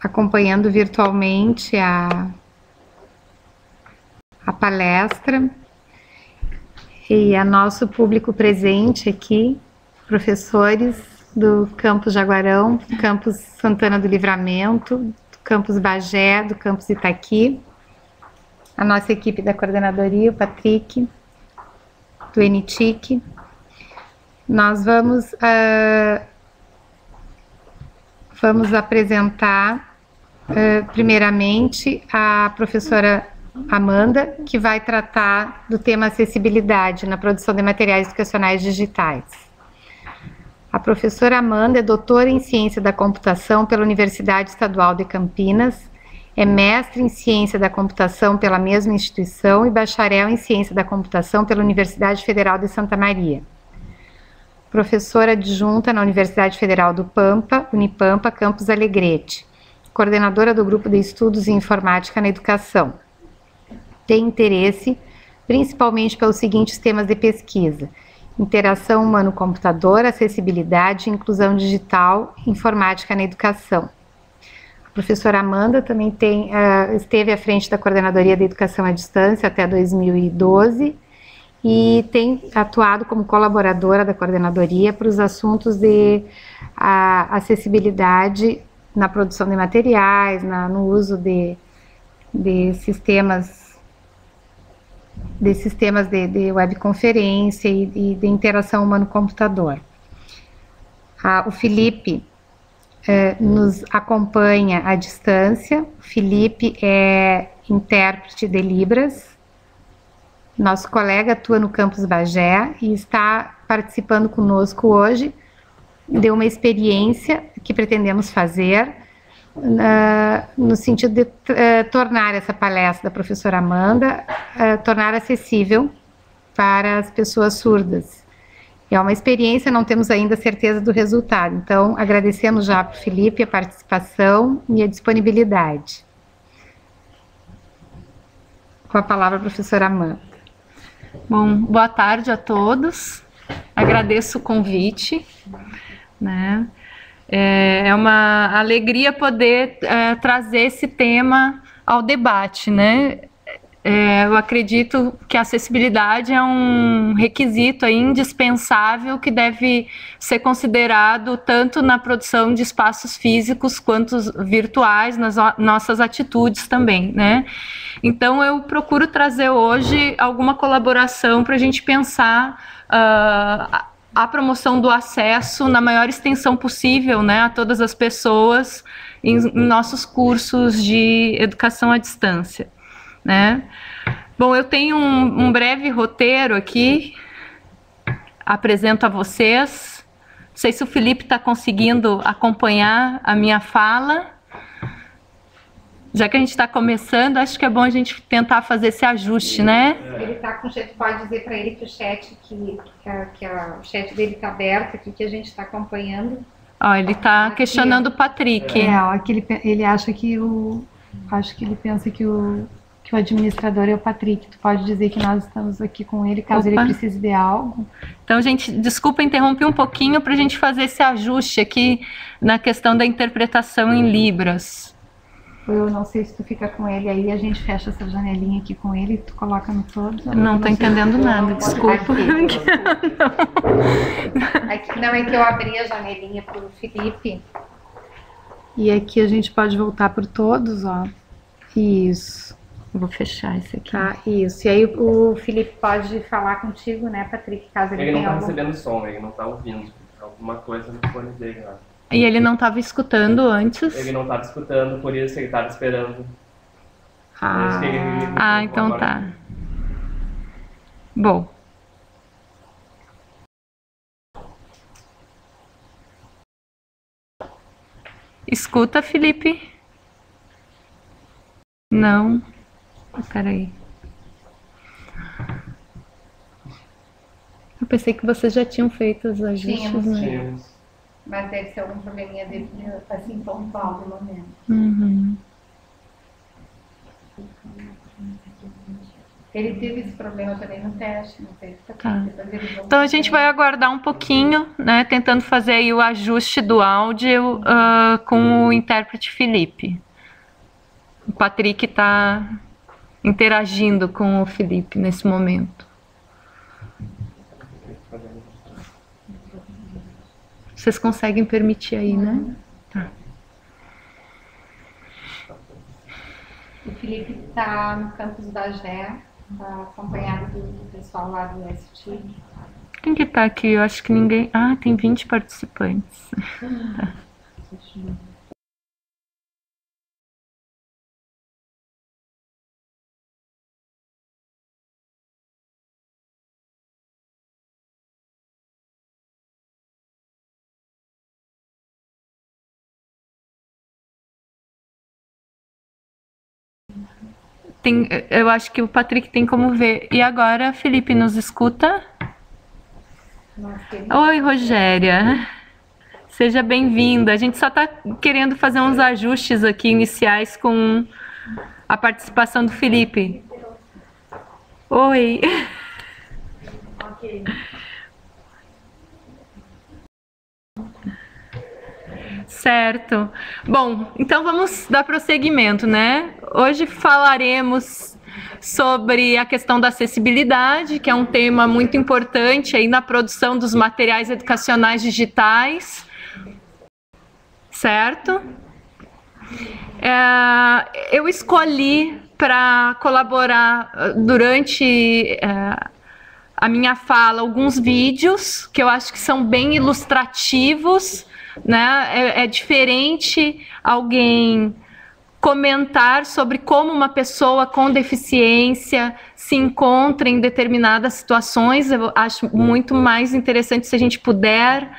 acompanhando virtualmente a palestra e a nosso público presente aqui, professores do campus Jaguarão, do campus Santana do Livramento, do campus Bagé, do campus Itaqui, a nossa equipe da coordenadoria, o Patrick, do NTIC. Nós vamos apresentar primeiramente a professora Amanda, que vai tratar do tema acessibilidade na produção de materiais educacionais digitais. A professora Amanda é doutora em Ciência da Computação pela Universidade Estadual de Campinas, é mestre em Ciência da Computação pela mesma instituição e bacharel em Ciência da Computação pela Universidade Federal de Santa Maria. Professora adjunta na Universidade Federal do Pampa, Unipampa, Campus Alegrete. Coordenadora do Grupo de Estudos em Informática na Educação. Tem interesse principalmente pelos seguintes temas de pesquisa: interação humano-computador, acessibilidade, inclusão digital, informática na educação. A professora Amanda também esteve à frente da Coordenadoria de Educação à Distância até 2012 e tem atuado como colaboradora da coordenadoria para os assuntos de acessibilidade na produção de materiais, no uso de sistemas de webconferência e de interação humano-computador. O Felipe nos acompanha à distância. O Felipe é intérprete de Libras. Nosso colega atua no campus Bagé e está participando conosco hoje de uma experiência que pretendemos fazer no sentido de tornar essa palestra da professora Amanda, tornar acessível para as pessoas surdas. É uma experiência, não temos ainda certeza do resultado, então agradecemos já para o Felipe a participação e a disponibilidade. Com a palavra a professora Amanda. Bom, boa tarde a todos, agradeço o convite, né? É uma alegria poder trazer esse tema ao debate, né? Eu acredito que a acessibilidade é um requisito aí indispensável que deve ser considerado tanto na produção de espaços físicos quanto virtuais, nas nossas atitudes também, né? Então eu procuro trazer hoje alguma colaboração para a gente pensar a promoção do acesso na maior extensão possível, né, a todas as pessoas em nossos cursos de educação à distância, né? Bom, eu tenho um breve roteiro aqui, apresento a vocês. Não sei se o Felipe está conseguindo acompanhar a minha fala. Já que a gente está começando, acho que é bom a gente tentar fazer esse ajuste, né? Ele está com o chat, pode dizer para ele que o chat, o chat dele está aberto aqui, que a gente está acompanhando. Ó, ele está questionando o Patrick. Ele acha que acho que ele pensa que o administrador é o Patrick. Tu pode dizer que nós estamos aqui com ele, caso ele precise de algo. Então, gente, desculpa interromper um pouquinho para a gente fazer esse ajuste aqui na questão da interpretação em Libras. Eu não sei se tu fica com ele aí, a gente fecha essa janelinha aqui com ele e tu coloca no todo. Não tô entendendo nada, desculpa. Não, é que eu abri a janelinha para o Felipe. E aqui a gente pode voltar por todos, ó. Isso. Eu vou fechar esse aqui. Tá, isso. E aí o Felipe pode falar contigo, né, Patrick, caso ele tenha não tá recebendo som, ele não tá ouvindo. Alguma coisa no fone dele lá. E ele não estava escutando antes? Ele não estava escutando, por isso ele estava esperando. Então agora. Tá. Bom. Escuta, Felipe? Não. Peraí. Eu pensei que vocês já tinham feito os ajustes, né? Mas deve ser algum probleminha dele, assim, pontual, pelo menos. Uhum. Ele teve esse problema também no teste, não sei se tá. Então a gente vai aguardar um pouquinho, né, tentando fazer aí o ajuste do áudio com o intérprete Felipe. O Patrick está interagindo com o Felipe nesse momento. Vocês conseguem permitir aí, né? Tá. O Felipe está no campus da Gé, tá acompanhado do pessoal lá do ST. Quem que tá aqui? Eu acho que ninguém... Ah, tem 20 participantes. Tá. Eu acho que o Patrick tem como ver. E agora, Felipe, nos escuta? Oi, Rogéria. Seja bem-vinda. A gente só está querendo fazer uns ajustes aqui iniciais com a participação do Felipe. Oi. Ok. Certo. Bom, então vamos dar prosseguimento, né? Hoje falaremos sobre a questão da acessibilidade, que é um tema muito importante aí na produção dos materiais educacionais digitais, certo? Eu escolhi para colaborar durante a minha fala alguns vídeos que eu acho que são bem ilustrativos, né? É diferente alguém comentar sobre como uma pessoa com deficiência se encontra em determinadas situações. Eu acho muito mais interessante se a gente puder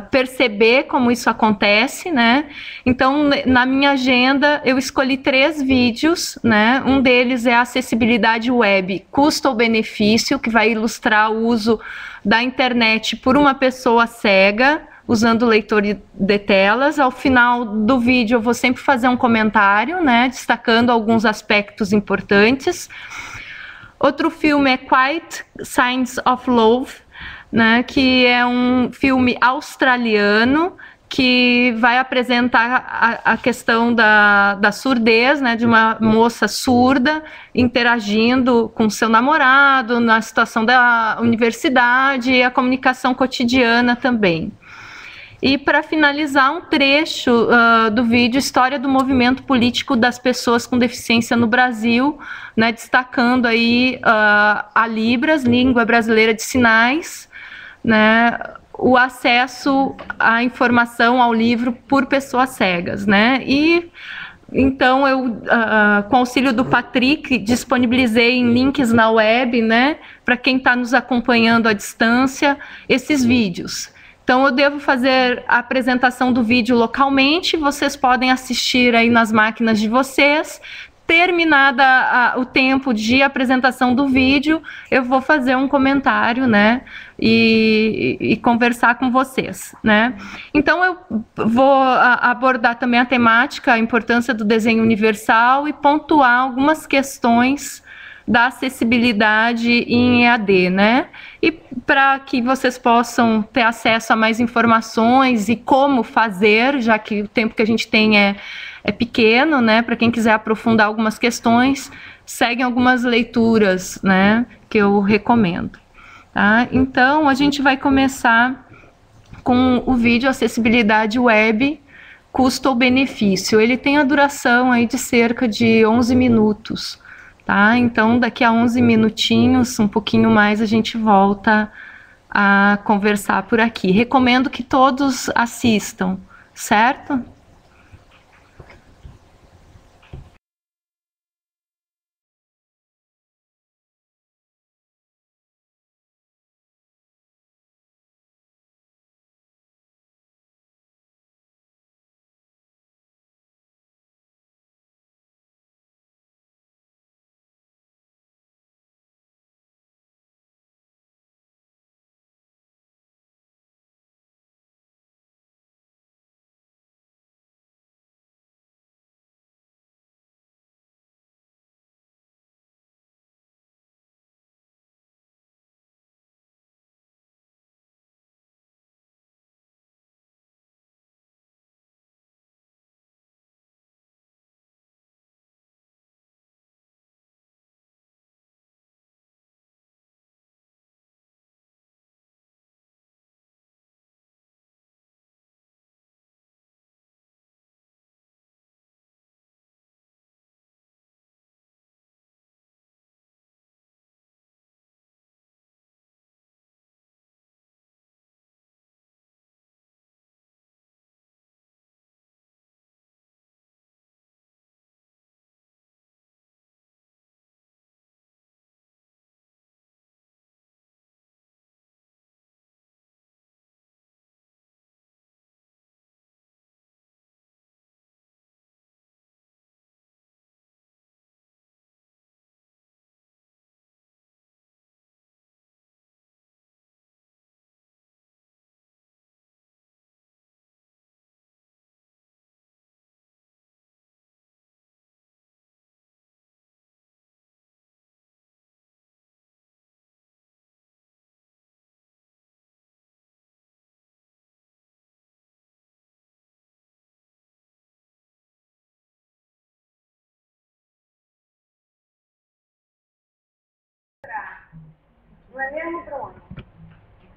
perceber como isso acontece, né? Então, na minha agenda, eu escolhi 3 vídeos, né? Um deles é a acessibilidade web, custo ou benefício, que vai ilustrar o uso da internet por uma pessoa cega, usando o leitor de telas. Ao final do vídeo eu vou sempre fazer um comentário, né, destacando alguns aspectos importantes. Outro filme é Quiet Signs of Love, né, que é um filme australiano que vai apresentar a questão da surdez, né, de uma moça surda interagindo com seu namorado na situação da universidade e a comunicação cotidiana também. E para finalizar, um trecho do vídeo História do Movimento Político das Pessoas com Deficiência no Brasil, né, destacando aí a Libras, Língua Brasileira de Sinais, né, o acesso à informação ao livro por pessoas cegas, né? E então eu, com auxílio do Patrick, disponibilizei em links na web, né, para quem está nos acompanhando à distância, esses vídeos. Então eu devo fazer a apresentação do vídeo localmente, vocês podem assistir aí nas máquinas de vocês. Terminada o tempo de apresentação do vídeo, eu vou fazer um comentário, né, e conversar com vocês, né. Então eu vou abordar também a temática, a importância do desenho universal e pontuar algumas questões da acessibilidade em EAD, né? E para que vocês possam ter acesso a mais informações e como fazer, já que o tempo que a gente tem é pequeno, né? Para quem quiser aprofundar algumas questões, seguem algumas leituras, né? Que eu recomendo. Tá? Então, a gente vai começar com o vídeo Acessibilidade Web, Custo ou Benefício. Ele tem a duração aí de cerca de 11 minutos. Tá? Então, daqui a 11 minutinhos, um pouquinho mais, a gente volta a conversar por aqui. Recomendo que todos assistam, certo? Não é mesmo, Bruno?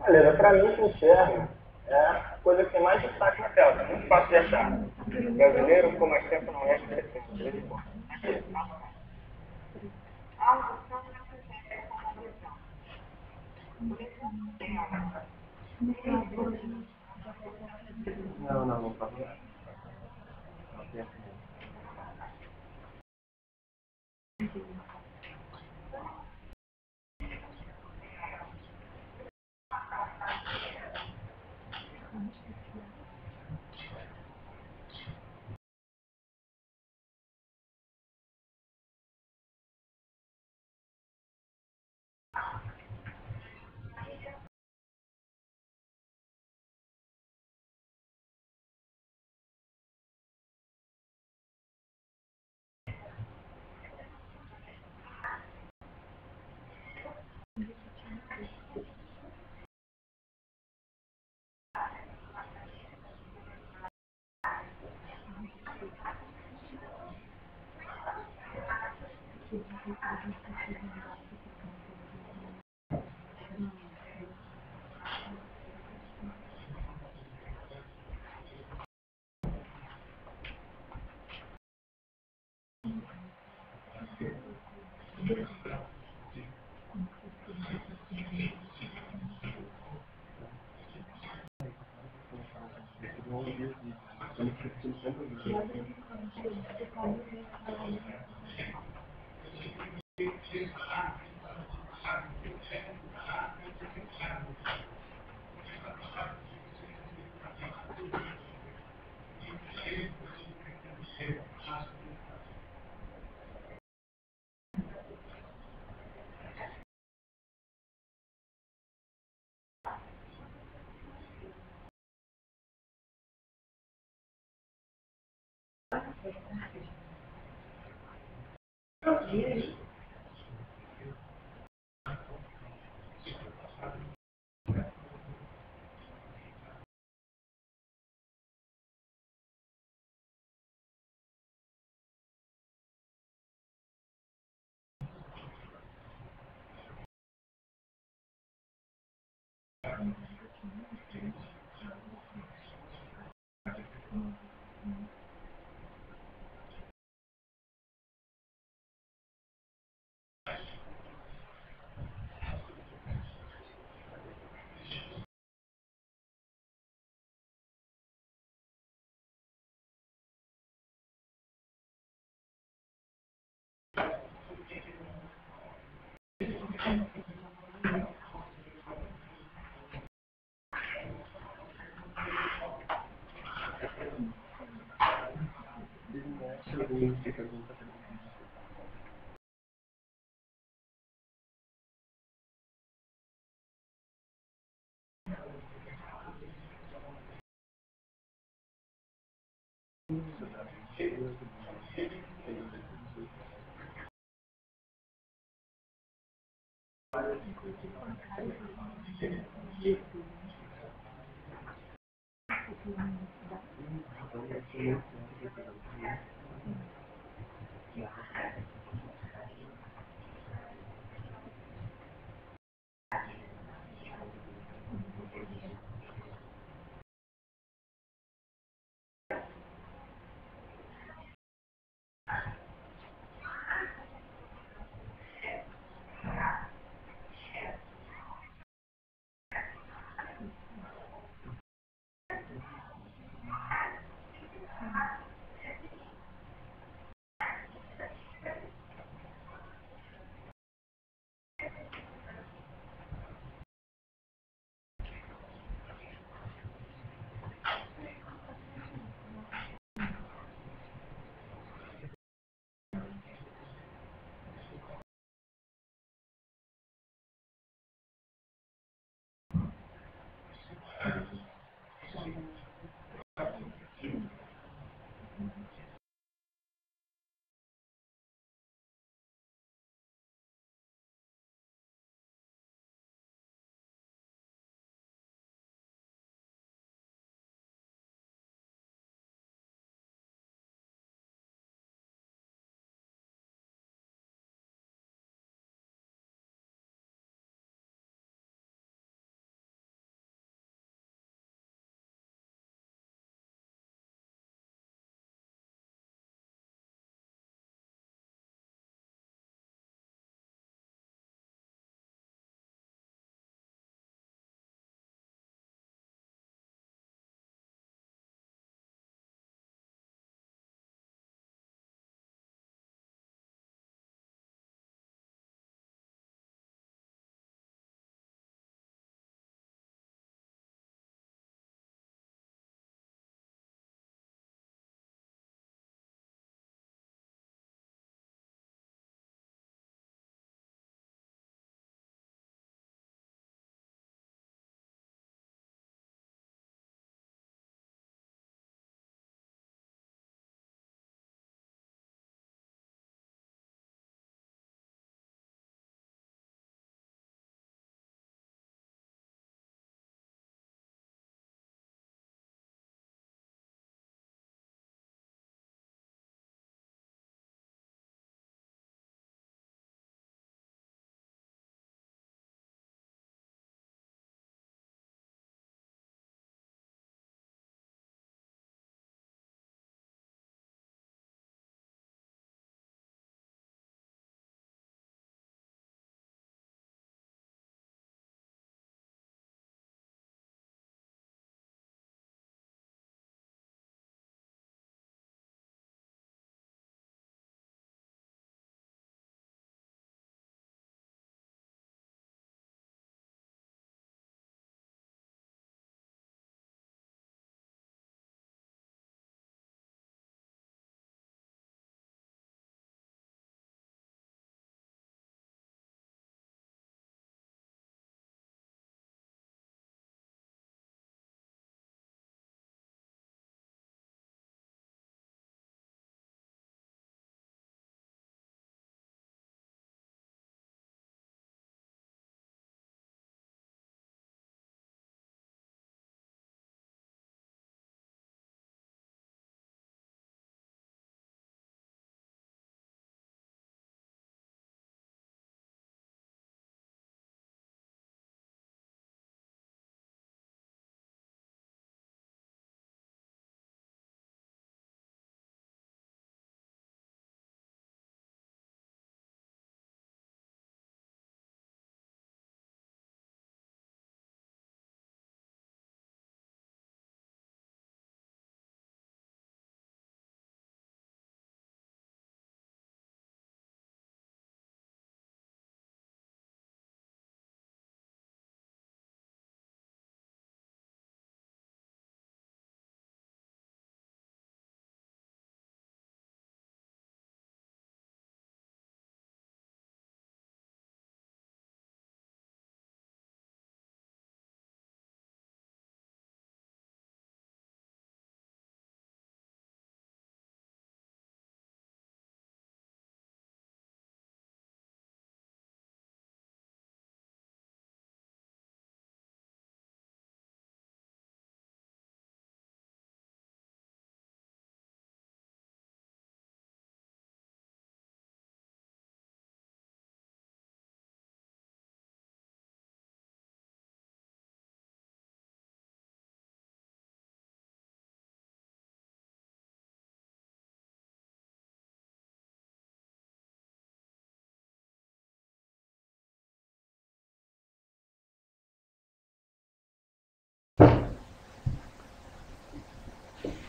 Olha, pra mim, sincero, é a coisa que tem mais destaque na tela. É muito fácil de achar. O brasileiro ficou mais tempo no Oeste do que no Lisboa. A audição não sujeita como audição. Não, não faz nada. Não tem assim.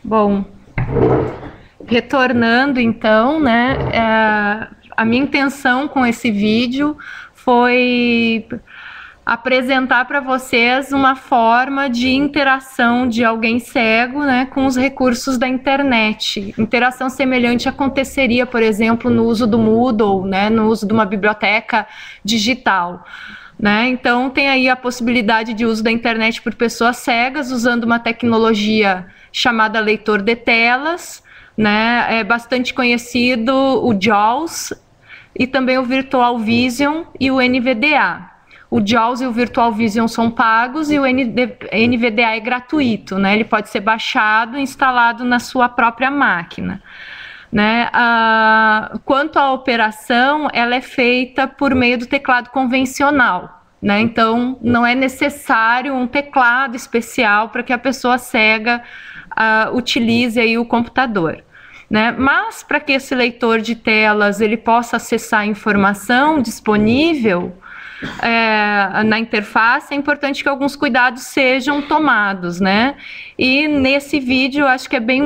Bom, retornando então, né, a minha intenção com esse vídeo foi apresentar para vocês uma forma de interação de alguém cego, né, com os recursos da internet. Interação semelhante aconteceria, por exemplo, no uso do Moodle, né, no uso de uma biblioteca digital. Né? Então, tem aí a possibilidade de uso da internet por pessoas cegas, usando uma tecnologia chamada leitor de telas, né? É bastante conhecido o JAWS e também o Virtual Vision e o NVDA. O JAWS e o Virtual Vision são pagos e o NVDA é gratuito, né? Ele pode ser baixado e instalado na sua própria máquina. Né? Quanto à operação, ela é feita por meio do teclado convencional, né? Então não é necessário um teclado especial para que a pessoa cega utilize aí o computador, né? Mas para que esse leitor de telas ele possa acessar a informação disponível na interface, é importante que alguns cuidados sejam tomados, né? E nesse vídeo eu acho que é bem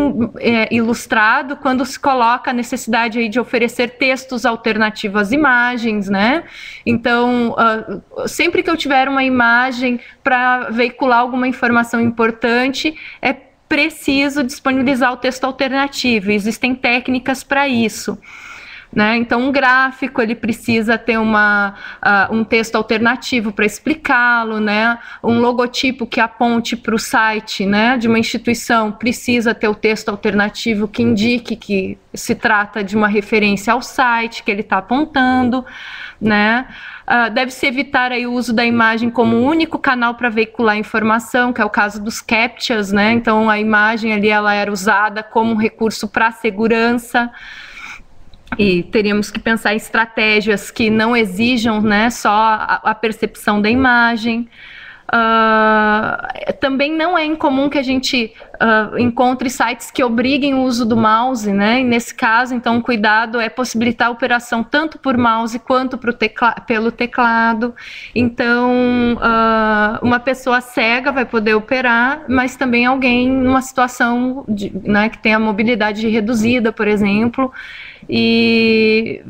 ilustrado quando se coloca a necessidade aí de oferecer textos alternativos às imagens, né? Então, sempre que eu tiver uma imagem para veicular alguma informação importante, é preciso disponibilizar o texto alternativo. Existem técnicas para isso. Né? Então, um gráfico ele precisa ter um texto alternativo para explicá-lo, né? Um logotipo que aponte para o site, né, de uma instituição precisa ter o texto alternativo que indique que se trata de uma referência ao site que ele está apontando, né? Deve-se evitar aí o uso da imagem como único canal para veicular informação, que é o caso dos CAPTCHAs, né? Então, a imagem ali ela era usada como um recurso para segurança. E teríamos que pensar em estratégias que não exijam, né, só a percepção da imagem. Também não é incomum que a gente encontre sites que obriguem o uso do mouse, né? E nesse caso, então, o cuidado é possibilitar a operação tanto por mouse quanto pelo teclado. Então, uma pessoa cega vai poder operar, mas também alguém numa situação né, que tem a mobilidade reduzida, por exemplo, e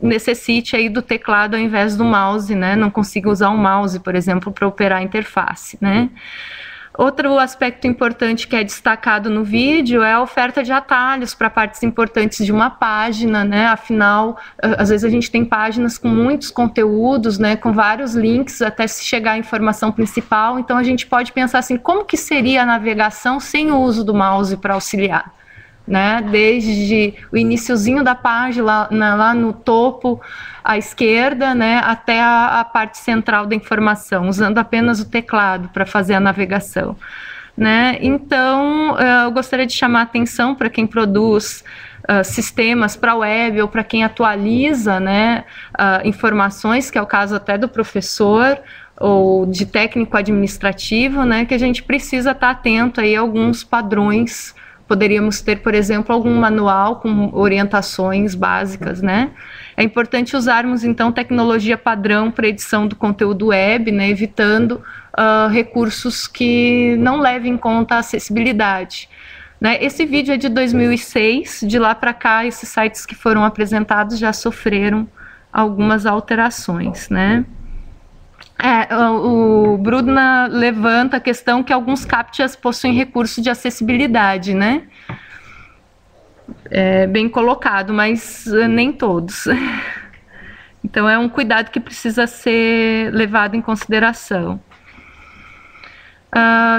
necessite aí do teclado ao invés do mouse, né? Não consiga usar o mouse, por exemplo, para operar a interface, né? Outro aspecto importante que é destacado no vídeo é a oferta de atalhos para partes importantes de uma página, né? Afinal, às vezes a gente tem páginas com muitos conteúdos, né? Com vários links até se chegar à informação principal. Então a gente pode pensar assim, como que seria a navegação sem o uso do mouse para auxiliar? Né, desde o iniciozinho da página, lá no topo à esquerda, né, até a parte central da informação, usando apenas o teclado para fazer a navegação. Né? Então, eu gostaria de chamar a atenção para quem produz sistemas para a web ou para quem atualiza, né, informações, que é o caso até do professor ou de técnico administrativo, né, que a gente precisa estar atento aí a alguns padrões. Poderíamos ter, por exemplo, algum manual com orientações básicas, né? É importante usarmos, então, tecnologia padrão para edição do conteúdo web, né? Evitando recursos que não levem em conta a acessibilidade. Né? Esse vídeo é de 2006, de lá para cá, esses sites que foram apresentados já sofreram algumas alterações, né? O Brudna levanta a questão que alguns CAPTCHAs possuem recurso de acessibilidade, né? É bem colocado, mas nem todos. Então é um cuidado que precisa ser levado em consideração.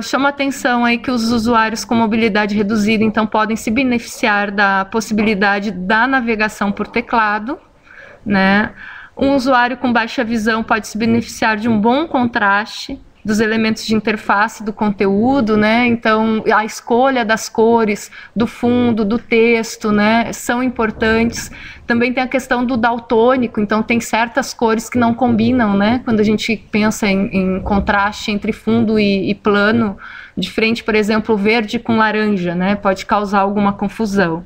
Chama atenção aí que os usuários com mobilidade reduzida, então, podem se beneficiar da possibilidade da navegação por teclado, né? Um usuário com baixa visão pode se beneficiar de um bom contraste dos elementos de interface do conteúdo, né? Então, a escolha das cores, do fundo, do texto, né, são importantes. Também tem a questão do daltônico, então tem certas cores que não combinam, né? Quando a gente pensa em contraste entre fundo e plano, de frente, por exemplo, verde com laranja, né? Pode causar alguma confusão.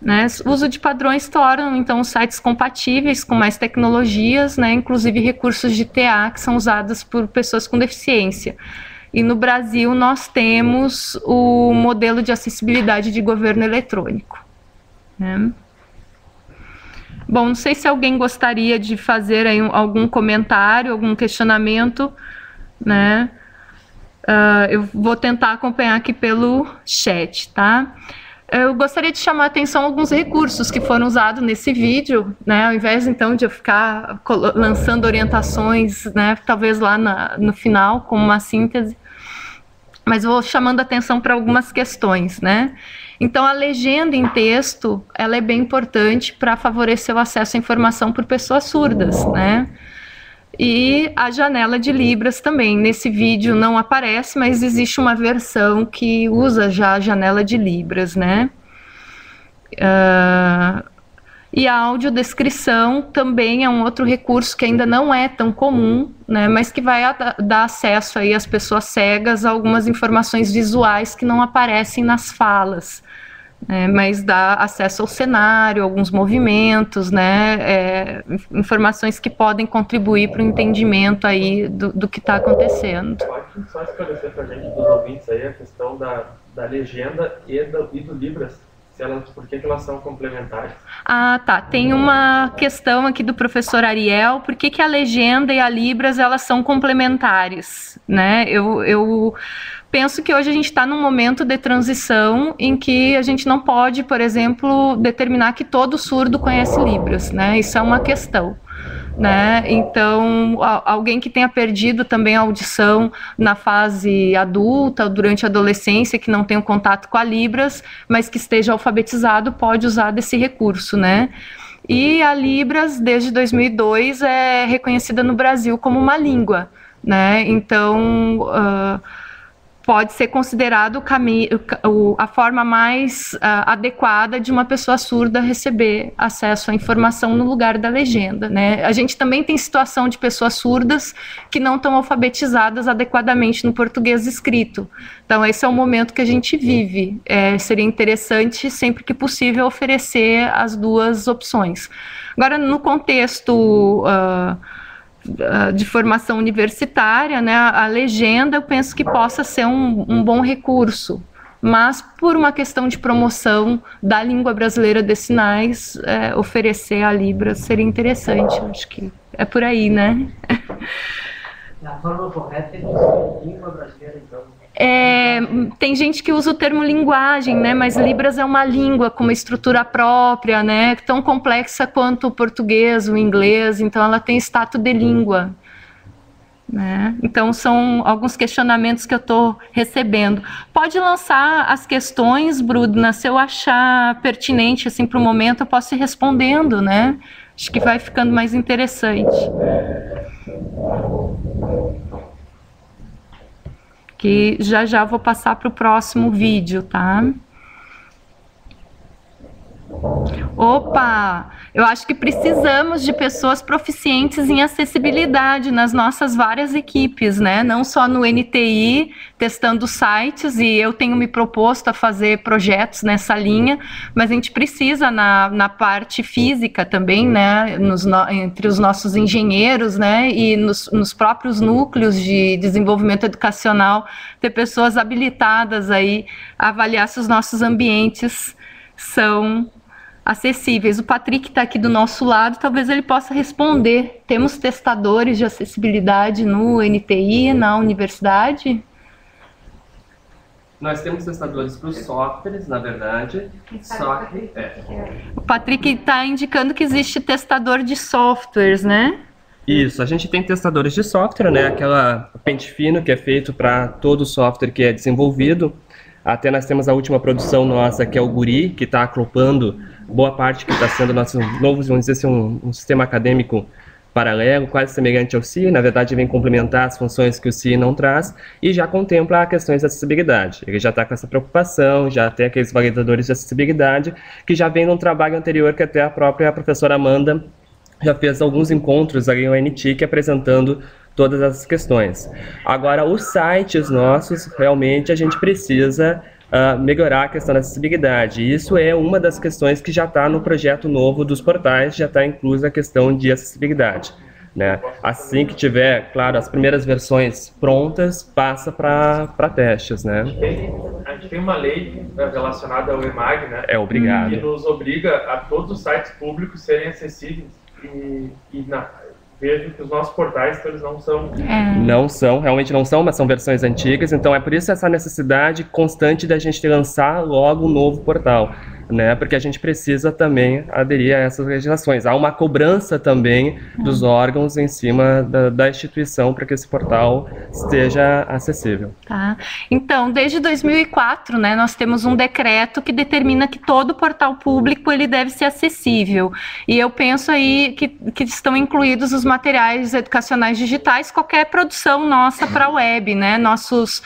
Né? O uso de padrões tornam, então, os sites compatíveis com mais tecnologias, né? Inclusive recursos de TA que são usados por pessoas com deficiência. e no Brasil nós temos o modelo de acessibilidade de governo eletrônico, né? Bom, não sei se alguém gostaria de fazer aí algum comentário, algum questionamento, né? Eu vou tentar acompanhar aqui pelo chat, tá? Eu gostaria de chamar a atenção a alguns recursos que foram usados nesse vídeo, né? Ao invés, então, de eu ficar lançando orientações, né? Talvez lá no final, como uma síntese, mas vou chamando a atenção para algumas questões, né? Então, a legenda em texto, ela é bem importante para favorecer o acesso à informação por pessoas surdas, né? E a janela de Libras também. Nesse vídeo não aparece, mas existe uma versão que usa já a janela de Libras, né? E a audiodescrição também é um outro recurso que ainda não é tão comum, né? Mas que vai dar acesso aí às pessoas cegas a algumas informações visuais que não aparecem nas falas. Mas dá acesso ao cenário, alguns movimentos, né, informações que podem contribuir para o entendimento aí do que está acontecendo. Pode só esclarecer para a gente, dos ouvintes, aí, a questão da legenda e do Libras, por que elas são complementares? Ah, tá. Tem uma questão aqui do professor Ariel, por que a legenda e a Libras, elas são complementares, né? Eu penso que hoje a gente está num momento de transição em que a gente não pode, por exemplo, determinar que todo surdo conhece Libras, né? Isso é uma questão, né? Então, alguém que tenha perdido também a audição na fase adulta, durante a adolescência, que não tenha um contato com a Libras, mas que esteja alfabetizado, pode usar desse recurso, né? E a Libras, desde 2002, é reconhecida no Brasil como uma língua, né? Então, pode ser considerado a forma mais adequada de uma pessoa surda receber acesso à informação no lugar da legenda, né? A gente também tem situação de pessoas surdas que não estão alfabetizadas adequadamente no português escrito. Então, esse é o momento que a gente vive. Seria interessante, sempre que possível, oferecer as duas opções. Agora, no contexto de formação universitária, né, a legenda eu penso que possa ser um bom recurso, mas por uma questão de promoção da língua brasileira de sinais, oferecer a Libras seria interessante. Acho que é por aí, né? A forma correta é de língua brasileira, então. Tem gente que usa o termo linguagem, né? Mas Libras é uma língua com uma estrutura própria, né? Tão complexa quanto o português, o inglês, então ela tem status de língua, né? Então são alguns questionamentos que eu estou recebendo. Pode lançar as questões, Brudna, se eu achar pertinente assim para o momento, eu posso ir respondendo, né? Acho que vai ficando mais interessante. Que já vou passar para o próximo vídeo, tá? Opa! Eu acho que precisamos de pessoas proficientes em acessibilidade nas nossas várias equipes, né? Não só no NTI, testando sites, e eu tenho me proposto a fazer projetos nessa linha, mas a gente precisa na parte física também, né? Entre os nossos engenheiros, né? E nos próprios núcleos de desenvolvimento educacional, ter pessoas habilitadas aí a avaliar se os nossos ambientes são acessíveis. O Patrick está aqui do nosso lado, talvez ele possa responder. Temos testadores de acessibilidade no NTI, na universidade? Nós temos testadores para os softwares, na verdade. O Patrick está indicando que existe testador de softwares, né? Isso, a gente tem testadores de software, né? Aquela pente fino que é feito para todo software que é desenvolvido. Até nós temos a última produção nossa, que é o Guri, que está aclopando boa parte que está sendo nosso novo, vamos dizer assim, um sistema acadêmico paralelo, quase semelhante ao CI. Na verdade, vem complementar as funções que o CI não traz e já contempla questões de acessibilidade. Ele já está com essa preocupação, já tem aqueles validadores de acessibilidade, que já vem num trabalho anterior que até a própria professora Amanda já fez alguns encontros ali no NTIC apresentando todas essas questões. Agora, os sites nossos, realmente a gente precisa melhorar a questão da acessibilidade. Isso é uma das questões que já está no projeto novo dos portais, já está inclusa a questão de acessibilidade. né? Assim que tiver, claro, as primeiras versões prontas, passa para testes, né? A gente tem uma lei relacionada ao EMAG, né? É obrigado. Que nos obriga a todos os sites públicos serem acessíveis vejo que os nossos portais eles não são. Não são, realmente não são, mas são versões antigas, então é por isso essa necessidade constante da gente lançar logo um novo portal, né? Porque a gente precisa também aderir a essas legislações. Há uma cobrança também dos órgãos em cima da instituição para que esse portal esteja acessível. Tá. Então, desde 2004, né, nós temos um decreto que determina que todo portal público ele deve ser acessível. E eu penso aí que estão incluídos os materiais educacionais digitais, qualquer produção nossa para a web, né, nossos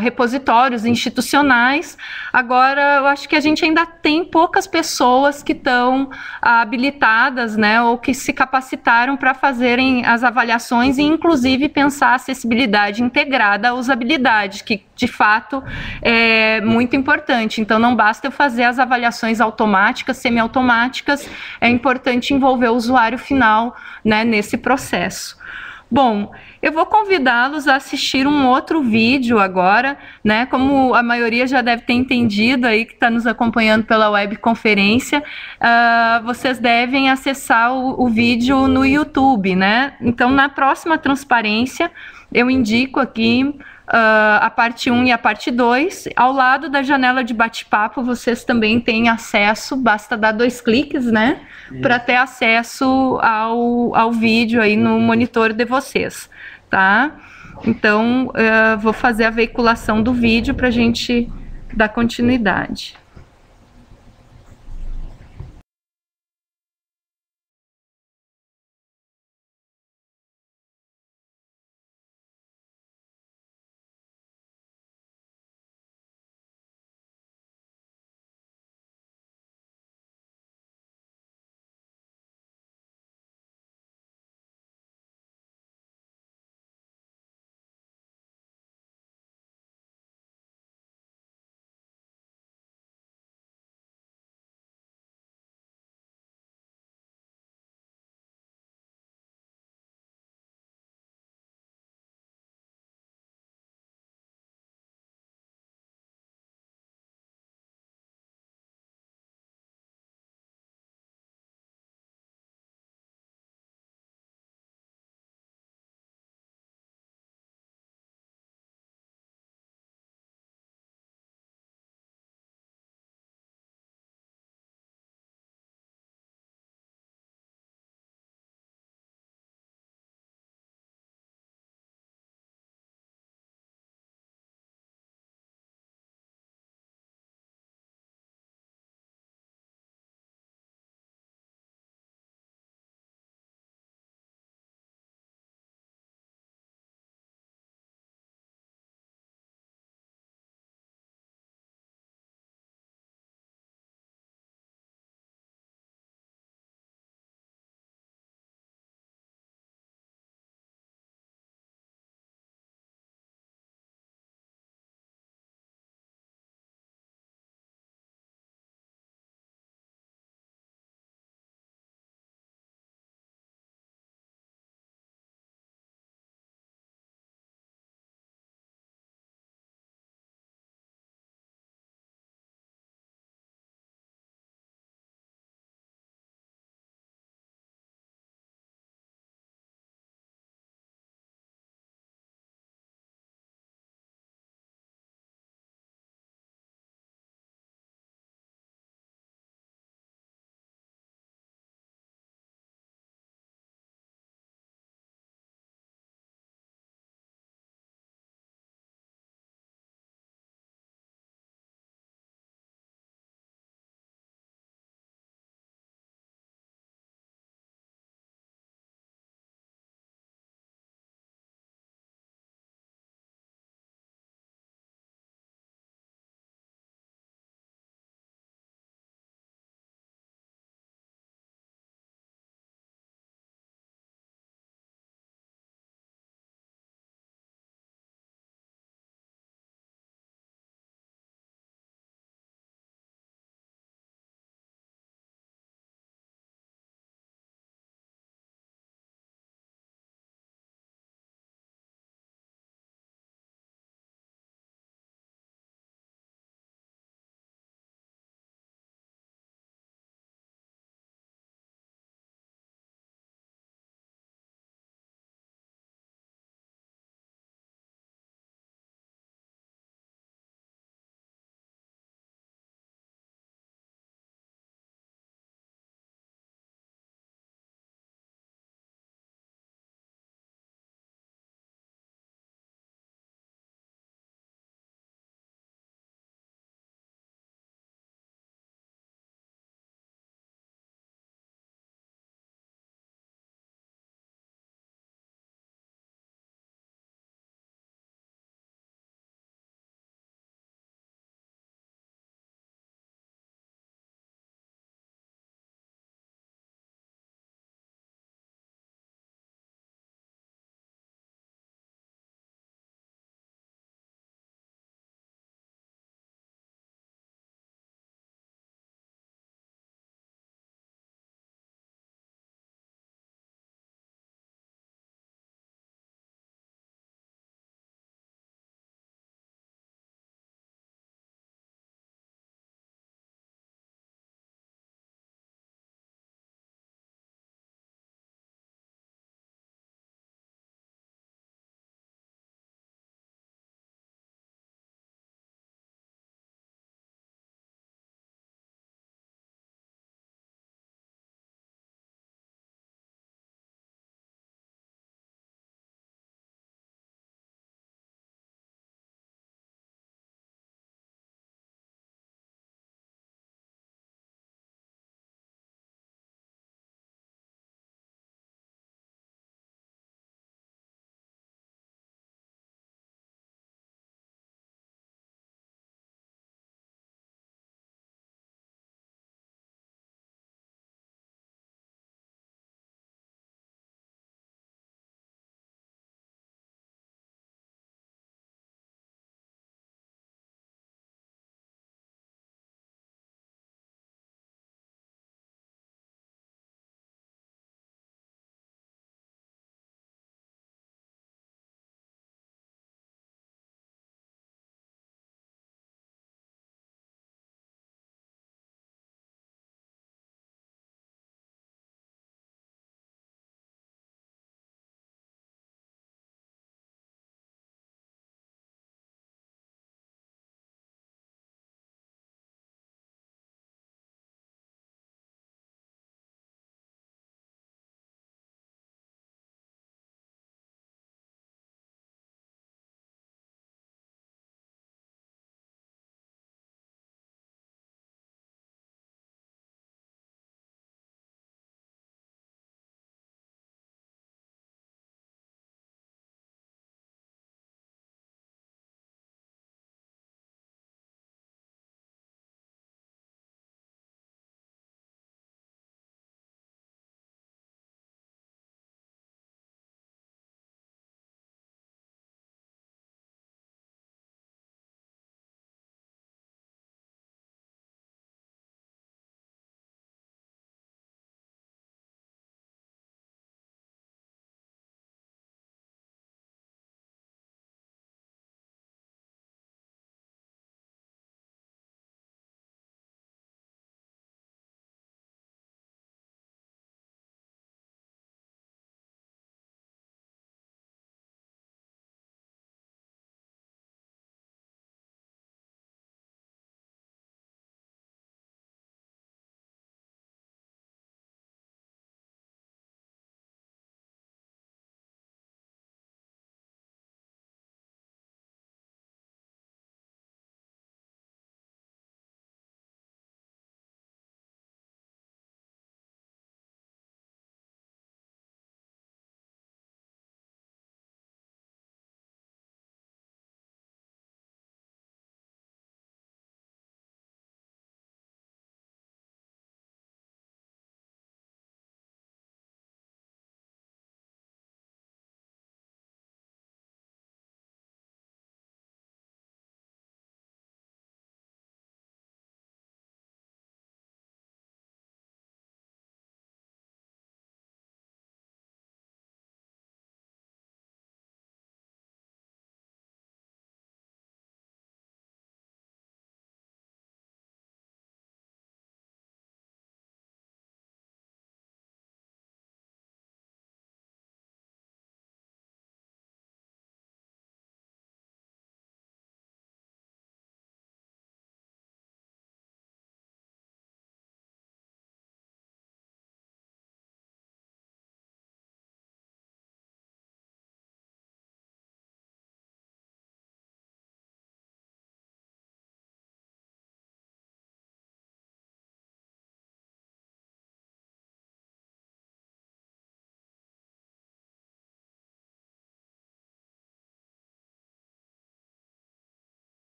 repositórios institucionais. Agora, eu acho que a gente ainda tem poucas pessoas que estão habilitadas, né, ou que se capacitaram para fazerem as avaliações e, inclusive, pensar a acessibilidade integrada à usabilidade, que, de fato, é muito importante. Então, não basta eu fazer as avaliações automáticas, semiautomáticas, é importante envolver o usuário final, né, nesse processo. Bom, eu vou convidá-los a assistir um outro vídeo agora, né? Como a maioria já deve ter entendido aí que está nos acompanhando pela webconferência, vocês devem acessar o vídeo no YouTube, né? Então, na próxima transparência, eu indico aqui a parte 1 e a parte 2. Ao lado da janela de bate-papo, vocês também têm acesso, basta dar 2 cliques, né? Para ter acesso ao vídeo aí no monitor de vocês, tá? Então, vou fazer a veiculação do vídeo para a gente dar continuidade.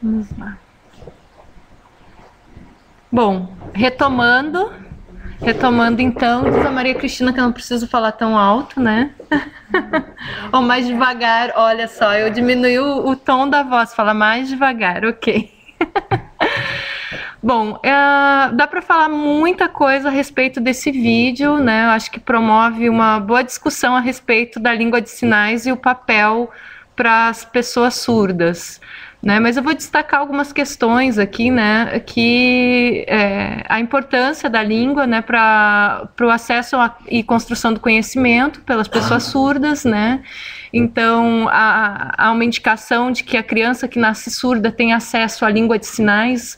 Vamos lá. Bom, retomando então, diz a Maria Cristina que eu não preciso falar tão alto, né? Ou mais devagar, olha só, eu diminui o tom da voz, fala mais devagar, ok. Bom, dá para falar muita coisa a respeito desse vídeo, né? Eu acho que promove uma boa discussão a respeito da língua de sinais e o papel para as pessoas surdas, né? Mas eu vou destacar algumas questões aqui, né? Que a importância da língua, né? Para o acesso e construção do conhecimento pelas pessoas surdas, né? Então, há uma indicação de que a criança que nasce surda tem acesso à língua de sinais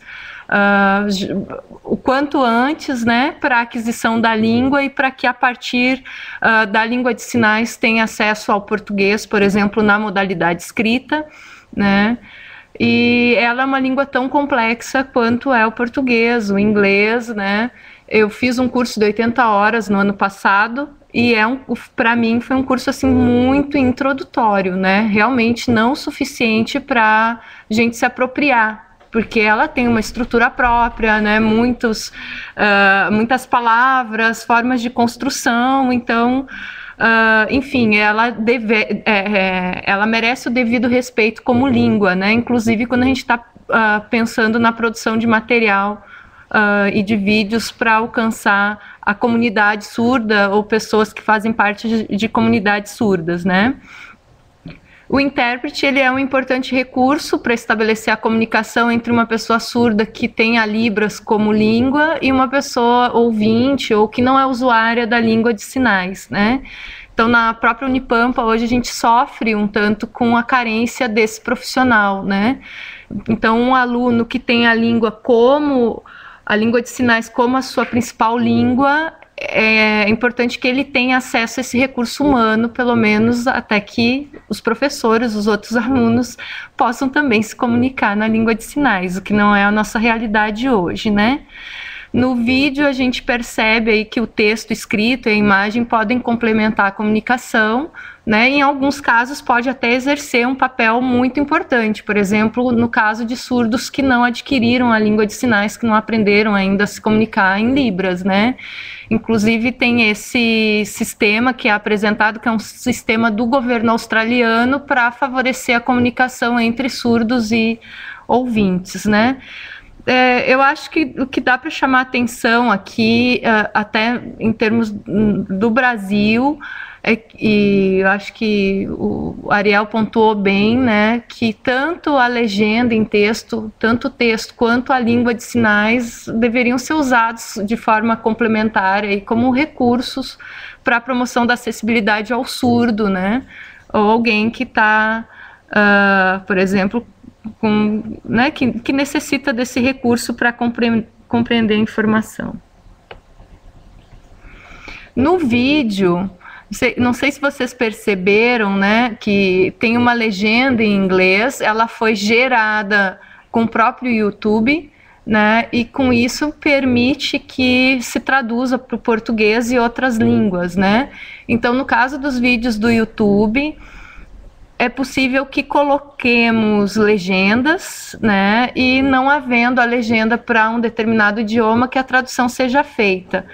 o quanto antes, né, para a aquisição da língua e para que a partir da língua de sinais tenha acesso ao português, por exemplo, na modalidade escrita, né? E ela é uma língua tão complexa quanto é o português, o inglês, né? Eu fiz um curso de 80 horas no ano passado e para mim foi um curso assim muito introdutório, né? Realmente não suficiente para a gente se apropriar, porque ela tem uma estrutura própria, né? Muitas palavras, formas de construção, então, enfim, ela merece o devido respeito como língua, né? Inclusive quando a gente está pensando na produção de material e de vídeos para alcançar a comunidade surda ou pessoas que fazem parte de comunidades surdas, né? O intérprete ele é um importante recurso para estabelecer a comunicação entre uma pessoa surda que tem a Libras como língua e uma pessoa ouvinte ou que não é usuária da língua de sinais, né? Então, na própria Unipampa, hoje a gente sofre um tanto com a carência desse profissional, né? Então, um aluno que tem a língua de sinais como a sua principal língua, é importante que ele tenha acesso a esse recurso humano, pelo menos até que os professores, os outros alunos, possam também se comunicar na língua de sinais, o que não é a nossa realidade hoje, né? No vídeo a gente percebe aí que o texto escrito e a imagem podem complementar a comunicação, né? Em alguns casos pode até exercer um papel muito importante, por exemplo, no caso de surdos que não adquiriram a língua de sinais, que não aprenderam ainda a se comunicar em Libras, né? Inclusive tem esse sistema que é apresentado, que é um sistema do governo australiano para favorecer a comunicação entre surdos e ouvintes, né? Eu acho que o que dá para chamar atenção aqui, até em termos do Brasil, e eu acho que o Ariel pontuou bem, né, que tanto a legenda em texto, tanto o texto quanto a língua de sinais deveriam ser usados de forma complementar e como recursos para a promoção da acessibilidade ao surdo, né, ou alguém que está, por exemplo, né, que necessita desse recurso para compreender a informação. No vídeo, não sei se vocês perceberam, né, que tem uma legenda em inglês, ela foi gerada com o próprio YouTube, né, e com isso permite que se traduza para o português e outras línguas, né. Então, no caso dos vídeos do YouTube, é possível que coloquemos legendas, né, e não havendo a legenda para um determinado idioma, que a tradução seja feita.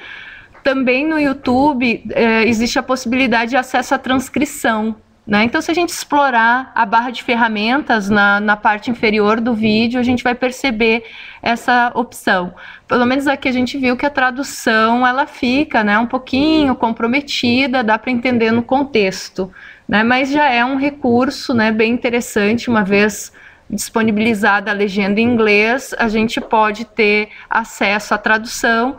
Também no YouTube existe a possibilidade de acesso à transcrição, né? Então, se a gente explorar a barra de ferramentas na parte inferior do vídeo, a gente vai perceber essa opção. Pelo menos aqui a gente viu que a tradução ela fica, né, um pouquinho comprometida, dá para entender no contexto, né? Mas já é um recurso, né, bem interessante. Uma vez disponibilizada a legenda em inglês, a gente pode ter acesso à tradução,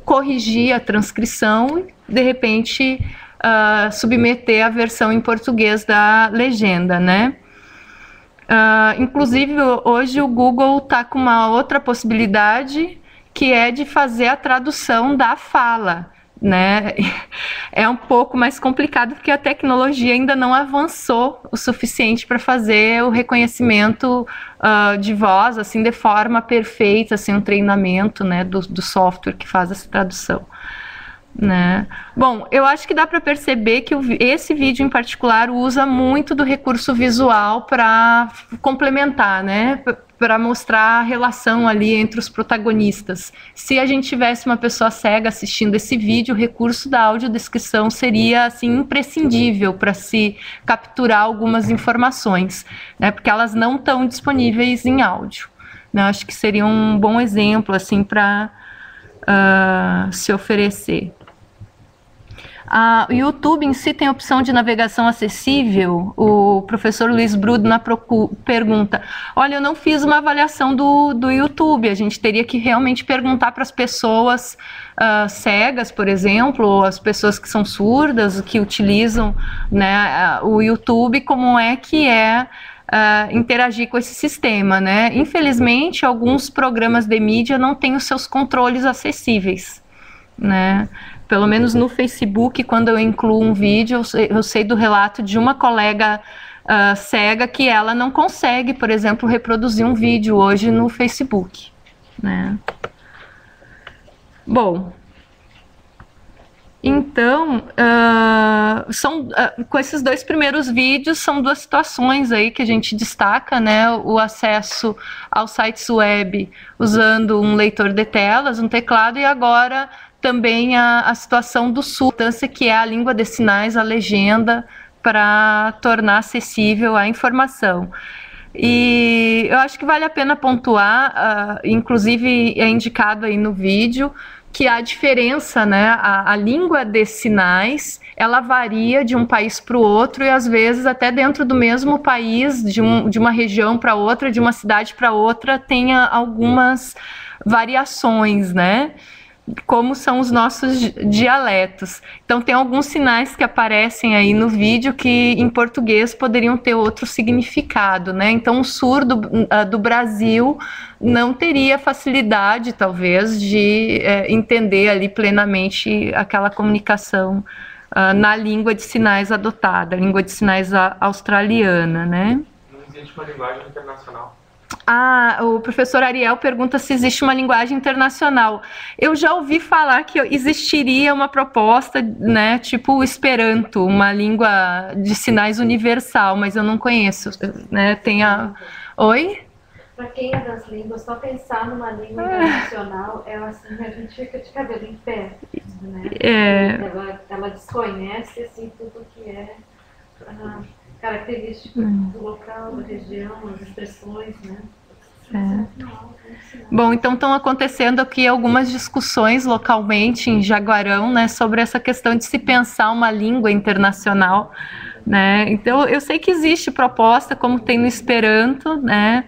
corrigir a transcrição e, de repente, submeter a versão em português da legenda, né? Inclusive, hoje o Google está com uma outra possibilidade, que é de fazer a tradução da fala, né? É um pouco mais complicado porque a tecnologia ainda não avançou o suficiente para fazer o reconhecimento de voz assim de forma perfeita, assim, um treinamento, né, do software que faz essa tradução. né? Bom, eu acho que dá para perceber que esse vídeo em particular usa muito do recurso visual para complementar, né? Para mostrar a relação ali entre os protagonistas. Se a gente tivesse uma pessoa cega assistindo esse vídeo, o recurso da audiodescrição seria assim imprescindível para se capturar algumas informações, né? Porque elas não estão disponíveis em áudio, né? Acho que seria um bom exemplo assim para se oferecer. O YouTube em si tem opção de navegação acessível? O professor Luiz Brudna pergunta. Olha, eu não fiz uma avaliação do YouTube, a gente teria que realmente perguntar para as pessoas cegas, por exemplo, ou as pessoas que são surdas, que utilizam, né, o YouTube, como é que interagir com esse sistema, né? Infelizmente, alguns programas de mídia não têm os seus controles acessíveis, né? Pelo menos no Facebook, quando eu incluo um vídeo, eu sei do relato de uma colega cega que ela não consegue, por exemplo, reproduzir um vídeo hoje no Facebook, né? Bom, então, com esses 2 primeiros vídeos, são 2 situações aí que a gente destaca, né? O acesso aos sites web usando um leitor de telas, um teclado, e agora também a situação do surdo, que é a língua de sinais, a legenda, para tornar acessível a informação. E eu acho que vale a pena pontuar, inclusive é indicado aí no vídeo, que há diferença, né? A língua de sinais, ela varia de um país para o outro e às vezes até dentro do mesmo país, de uma região para outra, de uma cidade para outra, tem algumas variações, né? Como são os nossos dialetos. Então, tem alguns sinais que aparecem aí no vídeo que em português poderiam ter outro significado, né? Então, o surdo do Brasil não teria facilidade, talvez, de entender ali plenamente aquela comunicação na língua de sinais adotada, língua de sinais australiana, né? Não existe uma linguagem internacional. O professor Ariel pergunta se existe uma linguagem internacional. Eu já ouvi falar que existiria uma proposta, né, tipo o Esperanto, uma língua de sinais universal, mas eu não conheço, né? Oi? Para quem é das línguas, só pensar numa língua internacional, assim, a gente fica de cabelo em pé, né? Ela desconhece assim, tudo que é característico do local, da região, as expressões, né? Bom, então estão acontecendo aqui algumas discussões localmente em Jaguarão, né, sobre essa questão de se pensar uma língua internacional, né? Então eu sei que existe proposta, como tem no Esperanto, né?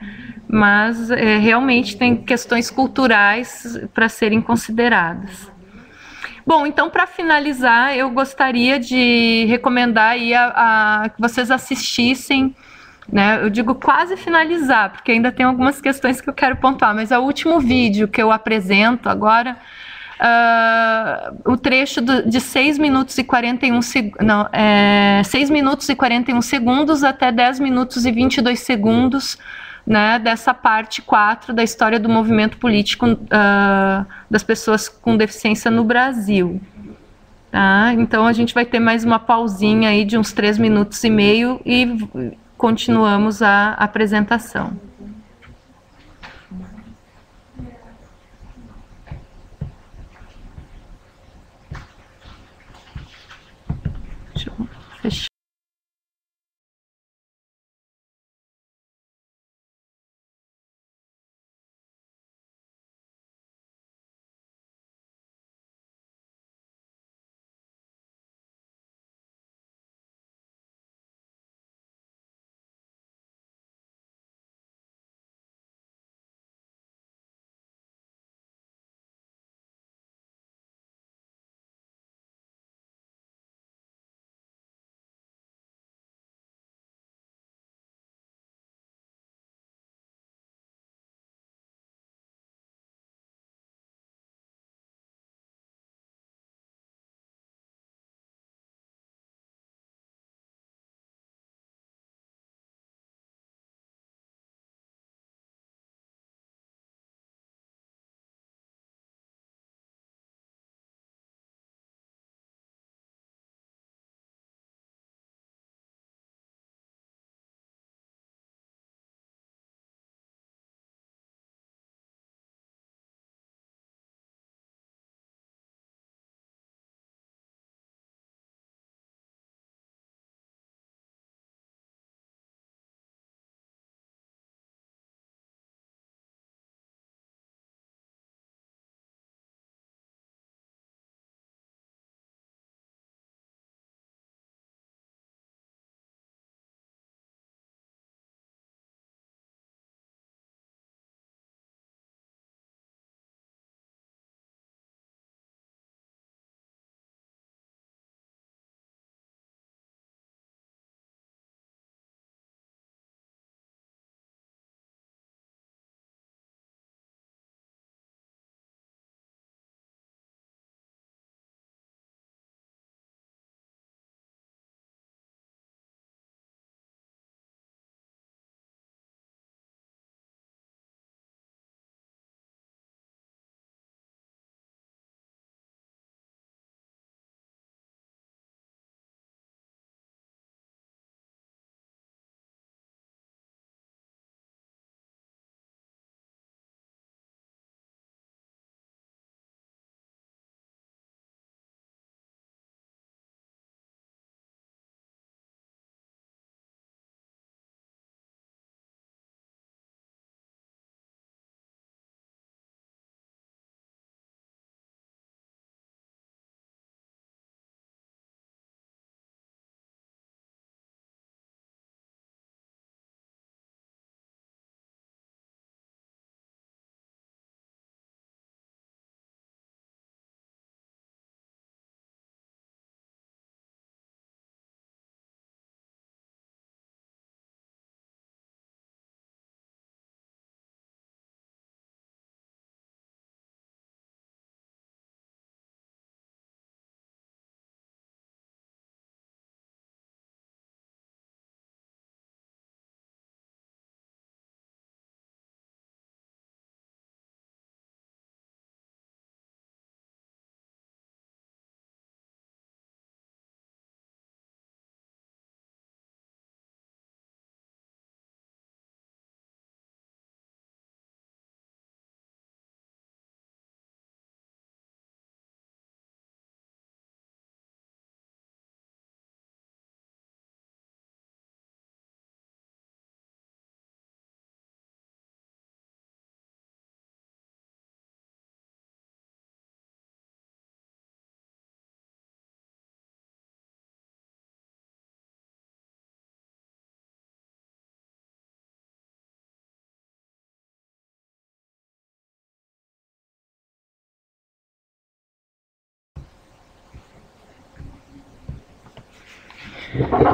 Mas realmente tem questões culturais para serem consideradas. Bom, então para finalizar, eu gostaria de recomendar aí que vocês assistissem, né? Eu digo quase finalizar, porque ainda tem algumas questões que eu quero pontuar, mas é o último vídeo que eu apresento agora, o trecho de 6 minutos e 41 6 minutos e 41 segundos até 10 minutos e 22 segundos, né, dessa parte 4 da história do movimento político das pessoas com deficiência no Brasil. Tá? Então a gente vai ter mais uma pausinha aí de uns 3 minutos e meio e continuamos a apresentação. Deixa eu fechar.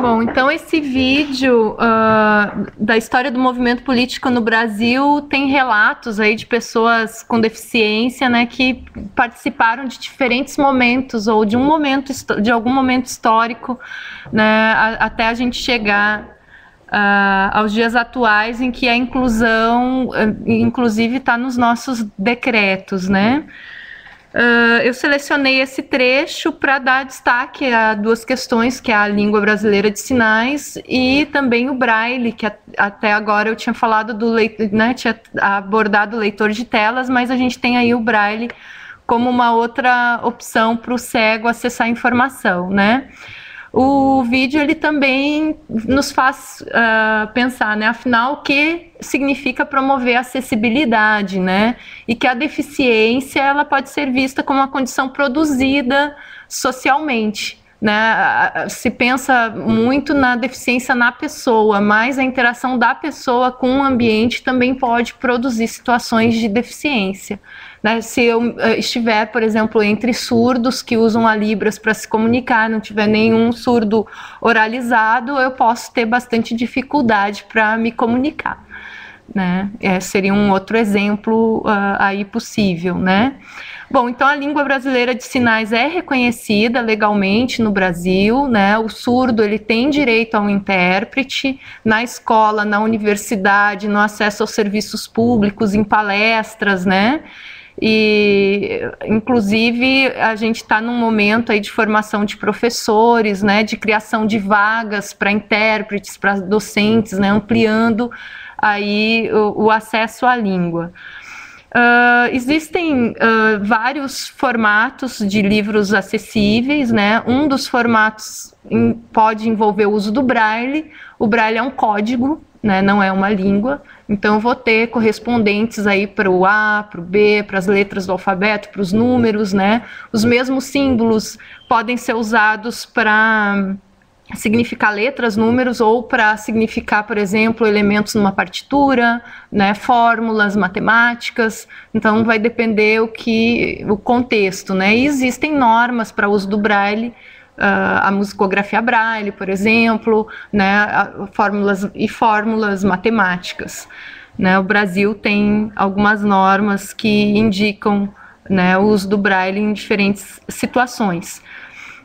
Bom, então esse vídeo da história do movimento político no Brasil tem relatos aí de pessoas com deficiência, né, que participaram de diferentes momentos ou de algum momento histórico, né, até a gente chegar aos dias atuais em que a inclusão, inclusive, está nos nossos decretos, né? Eu selecionei esse trecho para dar destaque a duas questões, que é a língua brasileira de sinais e também o braille, que até agora eu tinha falado do leitor, né, tinha abordado o leitor de telas, mas a gente tem aí o braille como uma outra opção para o cego acessar a informação, né? O vídeo ele também nos faz pensar, né, afinal, o que significa promover a acessibilidade, né, e que a deficiência ela pode ser vista como uma condição produzida socialmente, né? Se pensa muito na deficiência na pessoa, mas a interação da pessoa com o ambiente também pode produzir situações de deficiência. Né, se eu estiver, por exemplo, entre surdos que usam a Libras para se comunicar, não tiver nenhum surdo oralizado, eu posso ter bastante dificuldade para me comunicar. Né? Seria um outro exemplo aí possível, né? Bom, então a língua brasileira de sinais é reconhecida legalmente no Brasil, né? O surdo ele tem direito a um intérprete na escola, na universidade, no acesso aos serviços públicos, em palestras, né? E, inclusive, a gente está num momento aí de formação de professores, né, de criação de vagas para intérpretes, para docentes, né, ampliando aí o acesso à língua. Existem vários formatos de livros acessíveis, né? Um dos formatos pode envolver o uso do braille. O braille é um código, né? Não é uma língua. Então, eu vou ter correspondentes aí para o A, para o B, para as letras do alfabeto, para os números, né? Os mesmos símbolos podem ser usados para significar letras, números, ou para significar, por exemplo, elementos numa partitura, né, fórmulas matemáticas. Então vai depender o contexto, né? E existem normas para uso do braille, a musicografia braille, por exemplo, né, fórmulas matemáticas, né? O Brasil tem algumas normas que indicam, né, o uso do braille em diferentes situações.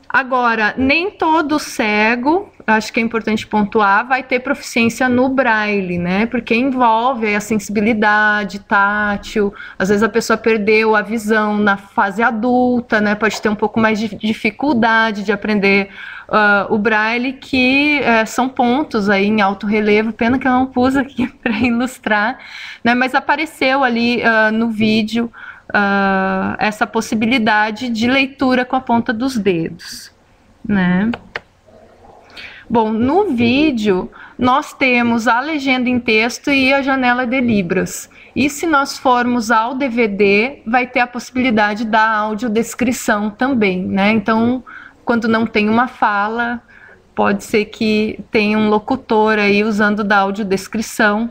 Agora, nem todo cego, acho que é importante pontuar, vai ter proficiência no braille, né? Porque envolve a sensibilidade tátil, às vezes a pessoa perdeu a visão na fase adulta, né? Pode ter um pouco mais de dificuldade de aprender o braille, que são pontos aí em alto relevo, pena que eu não pus aqui para ilustrar, né? Mas apareceu ali no vídeo essa possibilidade de leitura com a ponta dos dedos, né? Bom, no vídeo nós temos a legenda em texto e a janela de Libras. E se nós formos ao DVD, vai ter a possibilidade da audiodescrição também, né? Então, quando não tem uma fala, pode ser que tenha um locutor aí usando da audiodescrição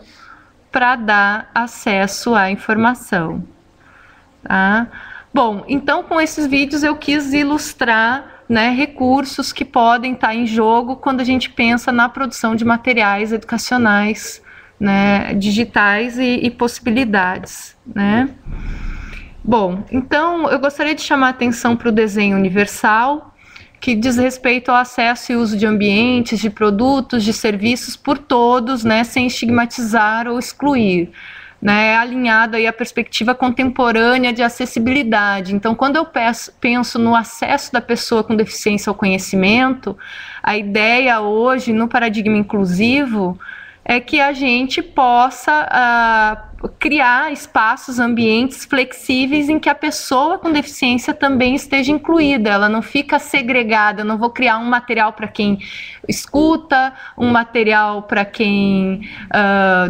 para dar acesso à informação. Tá? Bom, então com esses vídeos eu quis ilustrar, né, recursos que podem estar em jogo quando a gente pensa na produção de materiais educacionais, né, digitais e possibilidades, né? Bom, então eu gostaria de chamar a atenção para o desenho universal, que diz respeito ao acesso e uso de ambientes, de produtos, de serviços por todos, né, sem estigmatizar ou excluir. Né, alinhado aí à perspectiva contemporânea de acessibilidade. Então, quando eu penso no acesso da pessoa com deficiência ao conhecimento, a ideia hoje, no paradigma inclusivo, é que a gente possa criar espaços, ambientes flexíveis em que a pessoa com deficiência também esteja incluída, ela não fica segregada. Eu não vou criar um material para quem escuta, um material para quem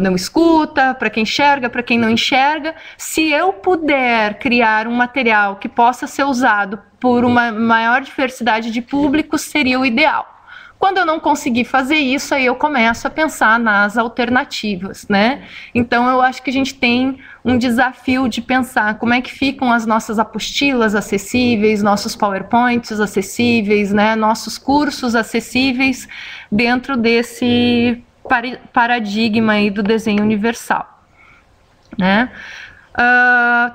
não escuta, para quem enxerga, para quem não enxerga. Se eu puder criar um material que possa ser usado por uma maior diversidade de públicos, seria o ideal. Quando eu não conseguir fazer isso, aí eu começo a pensar nas alternativas, né? Então, eu acho que a gente tem um desafio de pensar como é que ficam as nossas apostilas acessíveis, nossos PowerPoints acessíveis, né? Nossos cursos acessíveis dentro desse paradigma aí do desenho universal, né?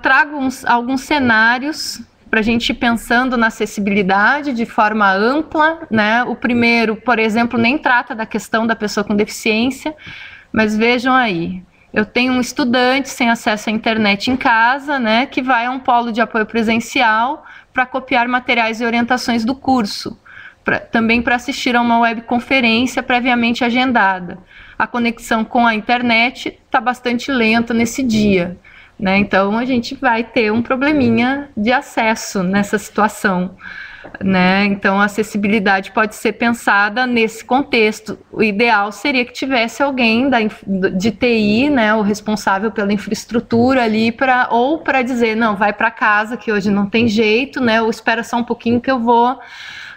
Trago alguns cenários para a gente ir pensando na acessibilidade de forma ampla, né? O primeiro, por exemplo, nem trata da questão da pessoa com deficiência, mas vejam aí, eu tenho um estudante sem acesso à internet em casa, né, que vai a um polo de apoio presencial para copiar materiais e orientações do curso, também para assistir a uma webconferência previamente agendada. A conexão com a internet está bastante lenta nesse dia, né? Então, a gente vai ter um probleminha de acesso nessa situação, né? Então, a acessibilidade pode ser pensada nesse contexto. O ideal seria que tivesse alguém de TI, né, o responsável pela infraestrutura ali, ou para dizer, não, vai para casa, que hoje não tem jeito, né? Ou espera só um pouquinho que eu vou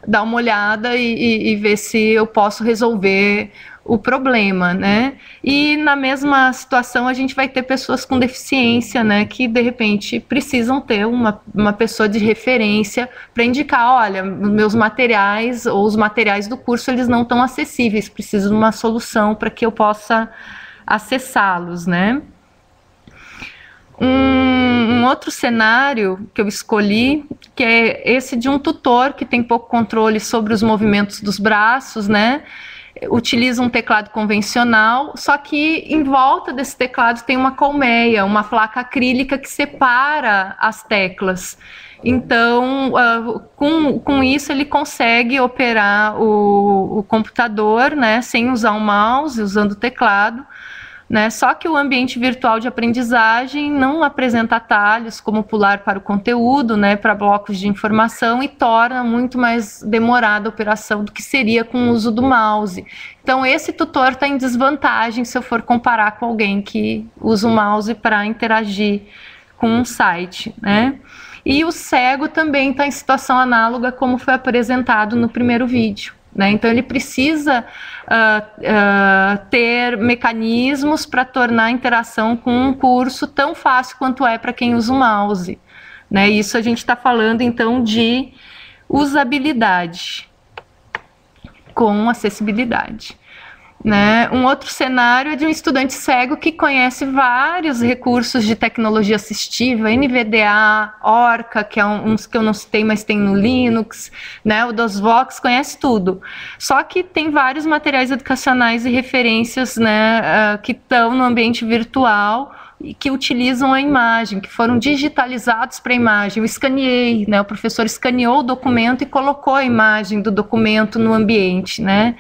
dar uma olhada e ver se eu posso resolver o problema, né? E na mesma situação a gente vai ter pessoas com deficiência, né, que de repente precisam ter uma pessoa de referência para indicar, olha, meus materiais ou os materiais do curso, eles não estão acessíveis, preciso de uma solução para que eu possa acessá-los, né? Um outro cenário que eu escolhi, que é esse de um tutor que tem pouco controle sobre os movimentos dos braços, né? Utiliza um teclado convencional, só que em volta desse teclado tem uma colmeia, uma placa acrílica que separa as teclas. Então, com isso ele consegue operar o computador, né, sem usar o mouse, usando o teclado, né? Só que o ambiente virtual de aprendizagem não apresenta atalhos como pular para o conteúdo, né, para blocos de informação, e torna muito mais demorada a operação do que seria com o uso do mouse. Então, esse tutor está em desvantagem se eu for comparar com alguém que usa o mouse para interagir com um site, né? E o cego também está em situação análoga, como foi apresentado no primeiro vídeo, né? Então, ele precisa ter mecanismos para tornar a interação com um curso tão fácil quanto é para quem usa o mouse, né? Isso a gente está falando, então, de usabilidade com acessibilidade, né? Um outro cenário é de um estudante cego que conhece vários recursos de tecnologia assistiva, NVDA, Orca, que é uns que eu não citei, mas tem no Linux, né? O DOSVox, conhece tudo. Só que tem vários materiais educacionais e referências, né, que estão no ambiente virtual e que utilizam a imagem, que foram digitalizados para a imagem. Eu escaneei, né? O professor escaneou o documento e colocou a imagem do documento no ambiente, né?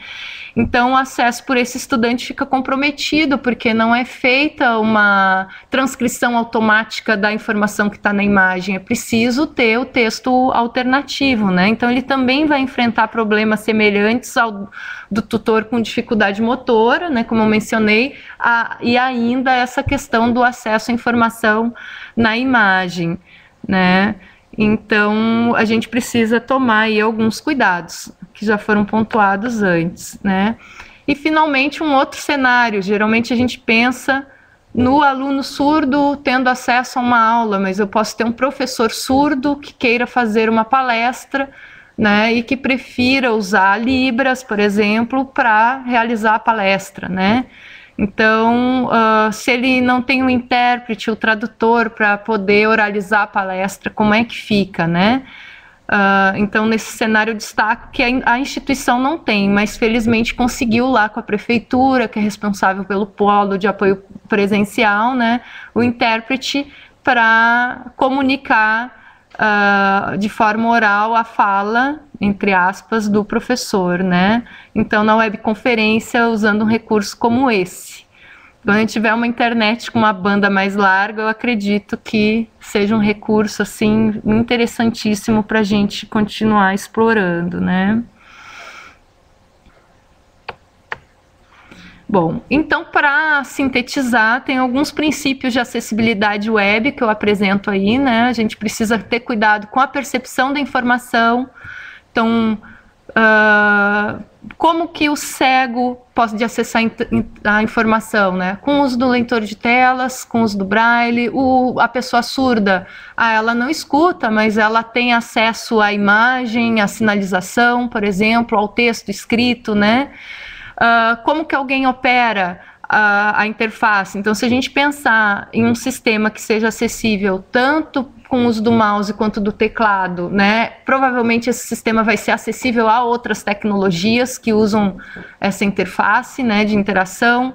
Então, o acesso por esse estudante fica comprometido, porque não é feita uma transcrição automática da informação que está na imagem, é preciso ter o texto alternativo, né? Então, ele também vai enfrentar problemas semelhantes ao do tutor com dificuldade motora, né, como eu mencionei, e ainda essa questão do acesso à informação na imagem, né? Então, a gente precisa tomar aí alguns cuidados que já foram pontuados antes, né? E, finalmente, um outro cenário. Geralmente, a gente pensa no aluno surdo tendo acesso a uma aula, mas eu posso ter um professor surdo que queira fazer uma palestra, né, e que prefira usar Libras, por exemplo, para realizar a palestra, né? Então, se ele não tem um intérprete, o tradutor, para poder oralizar a palestra, como é que fica, né? Então, nesse cenário, eu destaco que a instituição não tem, mas felizmente conseguiu lá com a prefeitura, que é responsável pelo polo de apoio presencial, né, o intérprete para comunicar de forma oral a fala, entre aspas, do professor, né? Então, na webconferência, usando um recurso como esse. Quando a gente tiver uma internet com uma banda mais larga, eu acredito que seja um recurso, assim, interessantíssimo para a gente continuar explorando, né? Bom, então, para sintetizar, tem alguns princípios de acessibilidade web que eu apresento aí, né? A gente precisa ter cuidado com a percepção da informação. Então, como que o cego pode acessar a informação, né? Com o uso do leitor de telas, com o uso do braille, a pessoa surda, ela não escuta, mas ela tem acesso à imagem, à sinalização, por exemplo, ao texto escrito, né? Como que alguém opera a interface? Então, se a gente pensar em um sistema que seja acessível tanto com o uso do mouse quanto do teclado, né? Provavelmente esse sistema vai ser acessível a outras tecnologias que usam essa interface, né, de interação.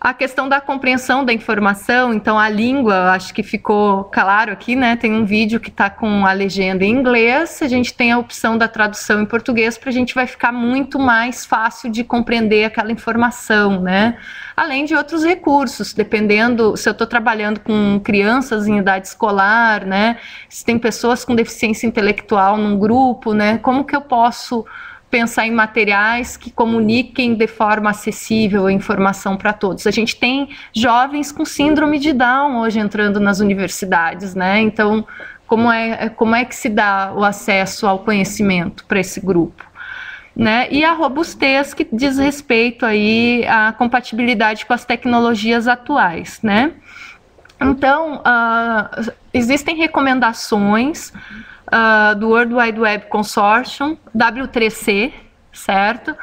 A questão da compreensão da informação, então a língua, acho que ficou claro aqui, né? Tem um vídeo que está com a legenda em inglês, a gente tem a opção da tradução em português, para a gente vai ficar muito mais fácil de compreender aquela informação, né? Além de outros recursos, dependendo, se eu estou trabalhando com crianças em idade escolar, né? Se tem pessoas com deficiência intelectual num grupo, né? Como que eu posso pensar em materiais que comuniquem de forma acessível a informação para todos? A gente tem jovens com síndrome de Down hoje entrando nas universidades, né? Então, como é que se dá o acesso ao conhecimento para esse grupo? Né? E a robustez, que diz respeito aí à compatibilidade com as tecnologias atuais, né? Então, existem recomendações do World Wide Web Consortium, W3C, certo?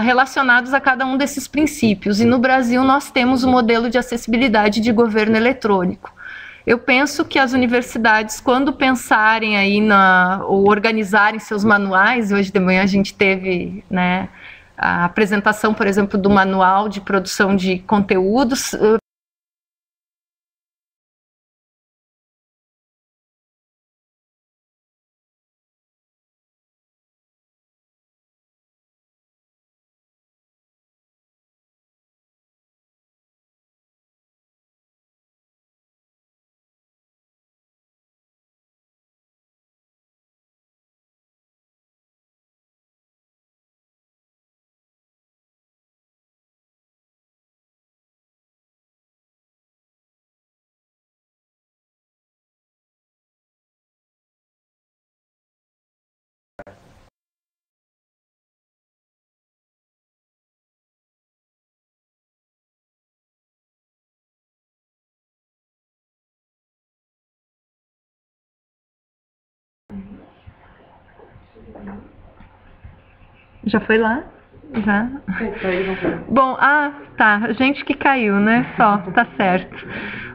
Relacionados a cada um desses princípios. E no Brasil nós temos o modelo de acessibilidade de governo eletrônico. Eu penso que as universidades, quando pensarem aí ou organizarem seus manuais, hoje de manhã a gente teve, né, a apresentação, por exemplo, do manual de produção de conteúdos, já foi lá? Já? Bom, tá, gente que caiu, né? Só, tá certo.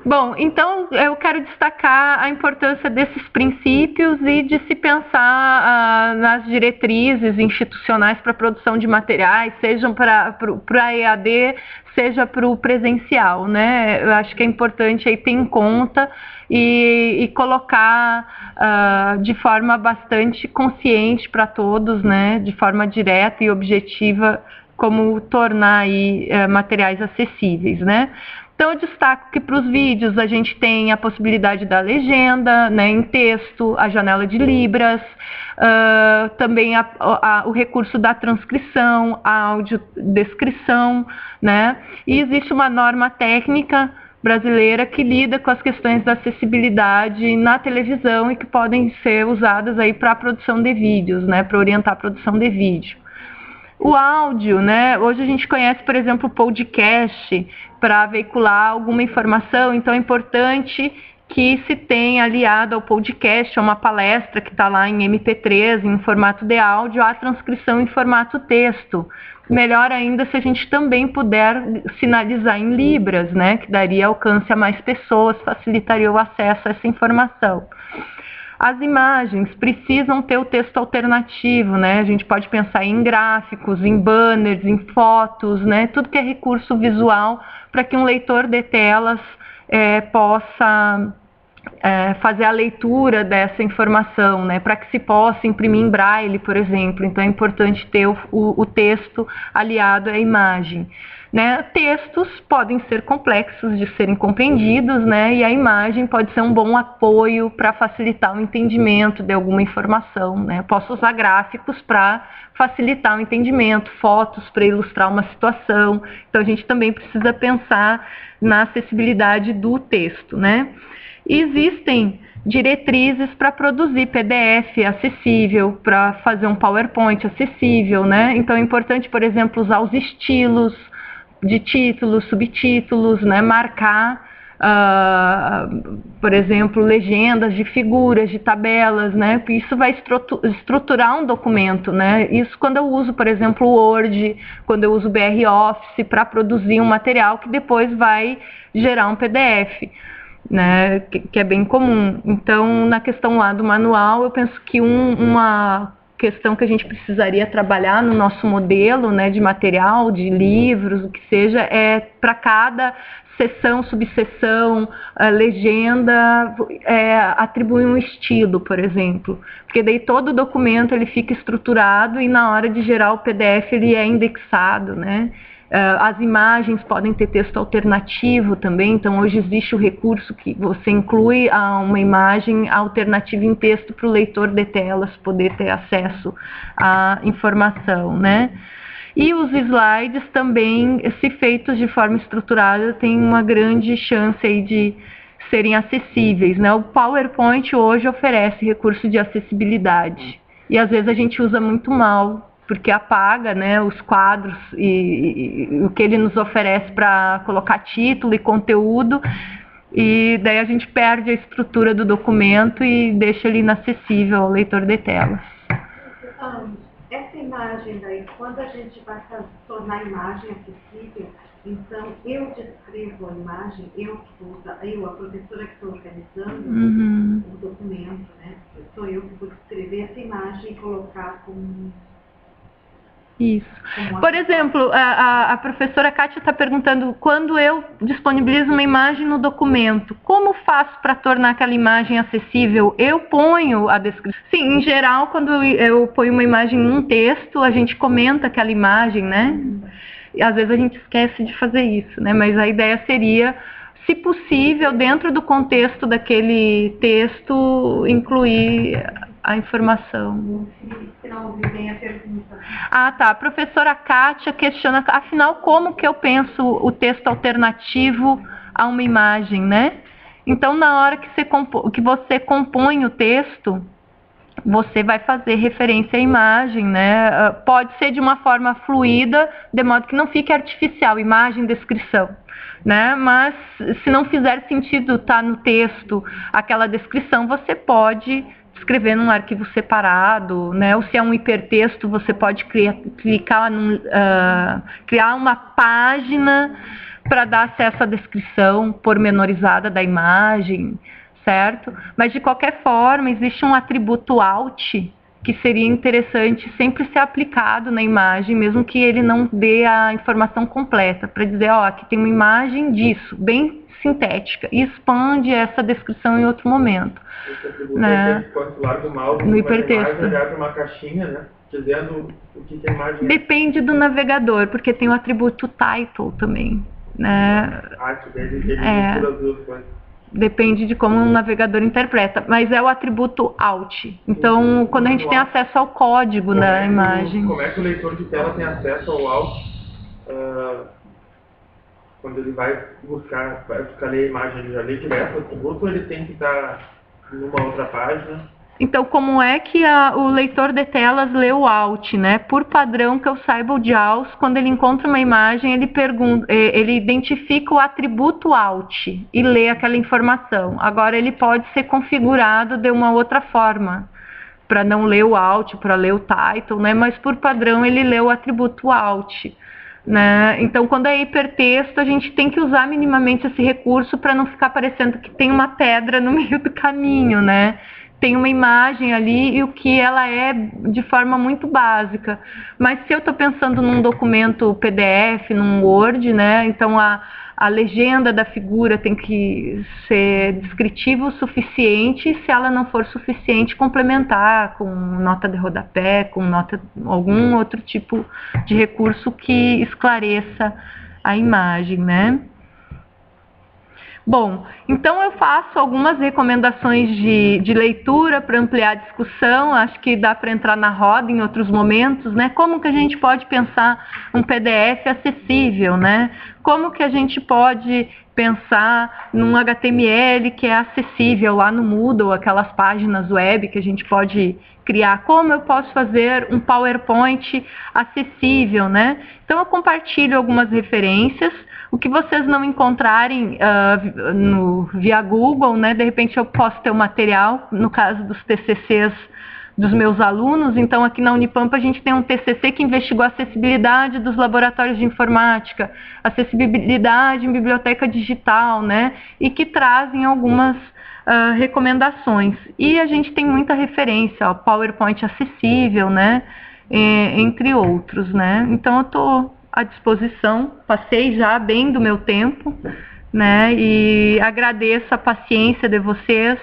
Bom, então eu quero destacar a importância desses princípios e de se pensar nas diretrizes institucionais para a produção de materiais, sejam para a EAD, seja para o presencial, né? Eu acho que é importante aí ter em conta e colocar de forma bastante consciente para todos, né? De forma direta e objetiva, como tornar aí materiais acessíveis, né? Então, eu destaco que para os vídeos a gente tem a possibilidade da legenda, né, em texto, a janela de Libras, também o recurso da transcrição, a audiodescrição, né? E existe uma norma técnica brasileira que lida com as questões da acessibilidade na televisão e que podem ser usadas aí para a produção de vídeos, né, para orientar a produção de vídeo. O áudio, né? Hoje a gente conhece, por exemplo, o podcast para veicular alguma informação, então é importante que se tenha aliado ao podcast, a uma palestra que está lá em MP3, em formato de áudio, a transcrição em formato texto. Melhor ainda se a gente também puder sinalizar em Libras, né? Que daria alcance a mais pessoas, facilitaria o acesso a essa informação. As imagens precisam ter o texto alternativo, né? A gente pode pensar em gráficos, em banners, em fotos, né? Tudo que é recurso visual para que um leitor de telas possa fazer a leitura dessa informação, né? Para que se possa imprimir em braille, por exemplo. Então é importante ter o texto aliado à imagem. Né? Textos podem ser complexos de serem compreendidos, né? E a imagem pode ser um bom apoio para facilitar o entendimento de alguma informação, né? Posso usar gráficos para facilitar o entendimento, fotos para ilustrar uma situação. Então a gente também precisa pensar na acessibilidade do texto, né? existem diretrizes para produzir PDF acessível, para fazer um PowerPoint acessível, né? Então é importante, por exemplo, usar os estilos de títulos, subtítulos, né? Marcar, por exemplo, legendas de figuras, de tabelas, né? Isso vai estruturar um documento, né? Isso quando eu uso, por exemplo, o Word, quando eu uso o BR Office para produzir um material que depois vai gerar um PDF, né? Que é bem comum. Então, na questão lá do manual, eu penso que uma questão que a gente precisaria trabalhar no nosso modelo, né, de material, de livros, o que seja, é para cada seção, subseção, legenda, atribuir um estilo, por exemplo, porque daí todo o documento ele fica estruturado e na hora de gerar o PDF ele é indexado, né? As imagens podem ter texto alternativo também, então hoje existe o recurso que você inclui uma imagem alternativa em texto para o leitor de telas poder ter acesso à informação, né? E os slides também, se feitos de forma estruturada, têm uma grande chance aí de serem acessíveis, né? O PowerPoint hoje oferece recurso de acessibilidade e às vezes a gente usa muito mal, porque apaga, né, os quadros e o que ele nos oferece para colocar título e conteúdo, e daí a gente perde a estrutura do documento e deixa ele inacessível ao leitor de telas. Essa imagem daí, quando a gente vai tornar a imagem acessível, então eu descrevo a imagem, a professora que estou organizando o documento, né? Sou eu que vou descrever essa imagem e colocar como... Isso. Por exemplo, a professora Kátia está perguntando, quando eu disponibilizo uma imagem no documento, como faço para tornar aquela imagem acessível? Eu ponho a descrição. Sim, em geral, quando eu ponho uma imagem num texto, a gente comenta aquela imagem, né? E às vezes a gente esquece de fazer isso, né? Mas a ideia seria, se possível, dentro do contexto daquele texto, incluir a informação. Se não ouvi bem a pergunta. Ah, tá. A professora Kátia questiona, afinal, como que eu penso o texto alternativo a uma imagem, né? Então, na hora que você compõe o texto, você vai fazer referência à imagem, né? Pode ser de uma forma fluida, de modo que não fique artificial, imagem, descrição, né? Mas, se não fizer sentido estar no texto aquela descrição, você pode escrever num arquivo separado, né? Ou se é um hipertexto, você pode criar uma página para dar acesso à descrição pormenorizada da imagem, certo? Mas de qualquer forma, existe um atributo alt que seria interessante sempre ser aplicado na imagem, mesmo que ele não dê a informação completa, para dizer, ó, aqui tem uma imagem disso, bem sintética, e expande essa descrição em outro momento. Né? No hipertexto. Uma caixinha, né? Dizendo o que a imagem é. Depende do navegador, porque tem o atributo title também, né? Depende de como o navegador interpreta, mas é o atributo alt. Então, quando a gente tem acesso ao código da imagem. Como é que o leitor de tela tem acesso ao alt? Quando ele vai buscar ler a imagem, ele já lê direto o atributo, ou ele tem que estar numa outra página? Então, como é que o leitor de telas lê o alt, né? Por padrão, que eu saiba, o JAWS, quando ele encontra uma imagem, ele identifica o atributo alt e lê aquela informação. Agora, ele pode ser configurado de uma outra forma, para não ler o alt, para ler o title, né? Mas por padrão, ele lê o atributo alt. Né? Então, quando é hipertexto, a gente tem que usar minimamente esse recurso para não ficar parecendo que tem uma pedra no meio do caminho, né? Tem uma imagem ali e o que ela é de forma muito básica. Mas se eu estou pensando num documento PDF, num Word, né? Então a legenda da figura tem que ser descritiva o suficiente, e se ela não for suficiente, complementar com nota de rodapé, com algum outro tipo de recurso que esclareça a imagem, né? Bom, então eu faço algumas recomendações de leitura para ampliar a discussão, acho que dá para entrar na roda em outros momentos, né? Como que a gente pode pensar um PDF acessível, né? como que a gente pode pensar num HTML que é acessível lá no Moodle, aquelas páginas web que a gente pode criar, como eu posso fazer um PowerPoint acessível, né? Então eu compartilho algumas referências, o que vocês não encontrarem via Google, né? De repente eu posso ter o material, no caso dos TCCs dos meus alunos. Então aqui na Unipampa a gente tem um TCC que investigou a acessibilidade dos laboratórios de informática, acessibilidade em biblioteca digital, né? E que trazem algumas recomendações. E a gente tem muita referência, ó, PowerPoint acessível, né? Entre outros, né? Então eu estou à disposição, passei já bem do meu tempo, né? E agradeço a paciência de vocês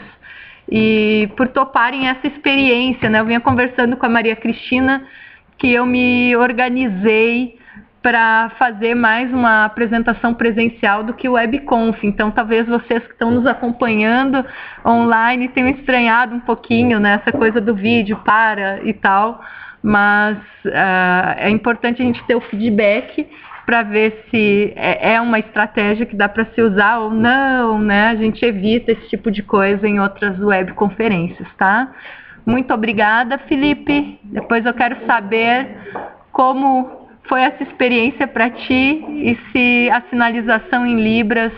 e por toparem essa experiência, né? Eu vinha conversando com a Maria Cristina que eu me organizei para fazer mais uma apresentação presencial do que o WebConf. Então, talvez vocês que estão nos acompanhando online tenham estranhado um pouquinho, né, essa coisa do vídeo e tal, mas é importante a gente ter o feedback para ver se é uma estratégia que dá para se usar ou não, né? A gente evita esse tipo de coisa em outras webconferências, tá? Muito obrigada, Felipe. Depois eu quero saber como foi essa experiência para ti e se a sinalização em Libras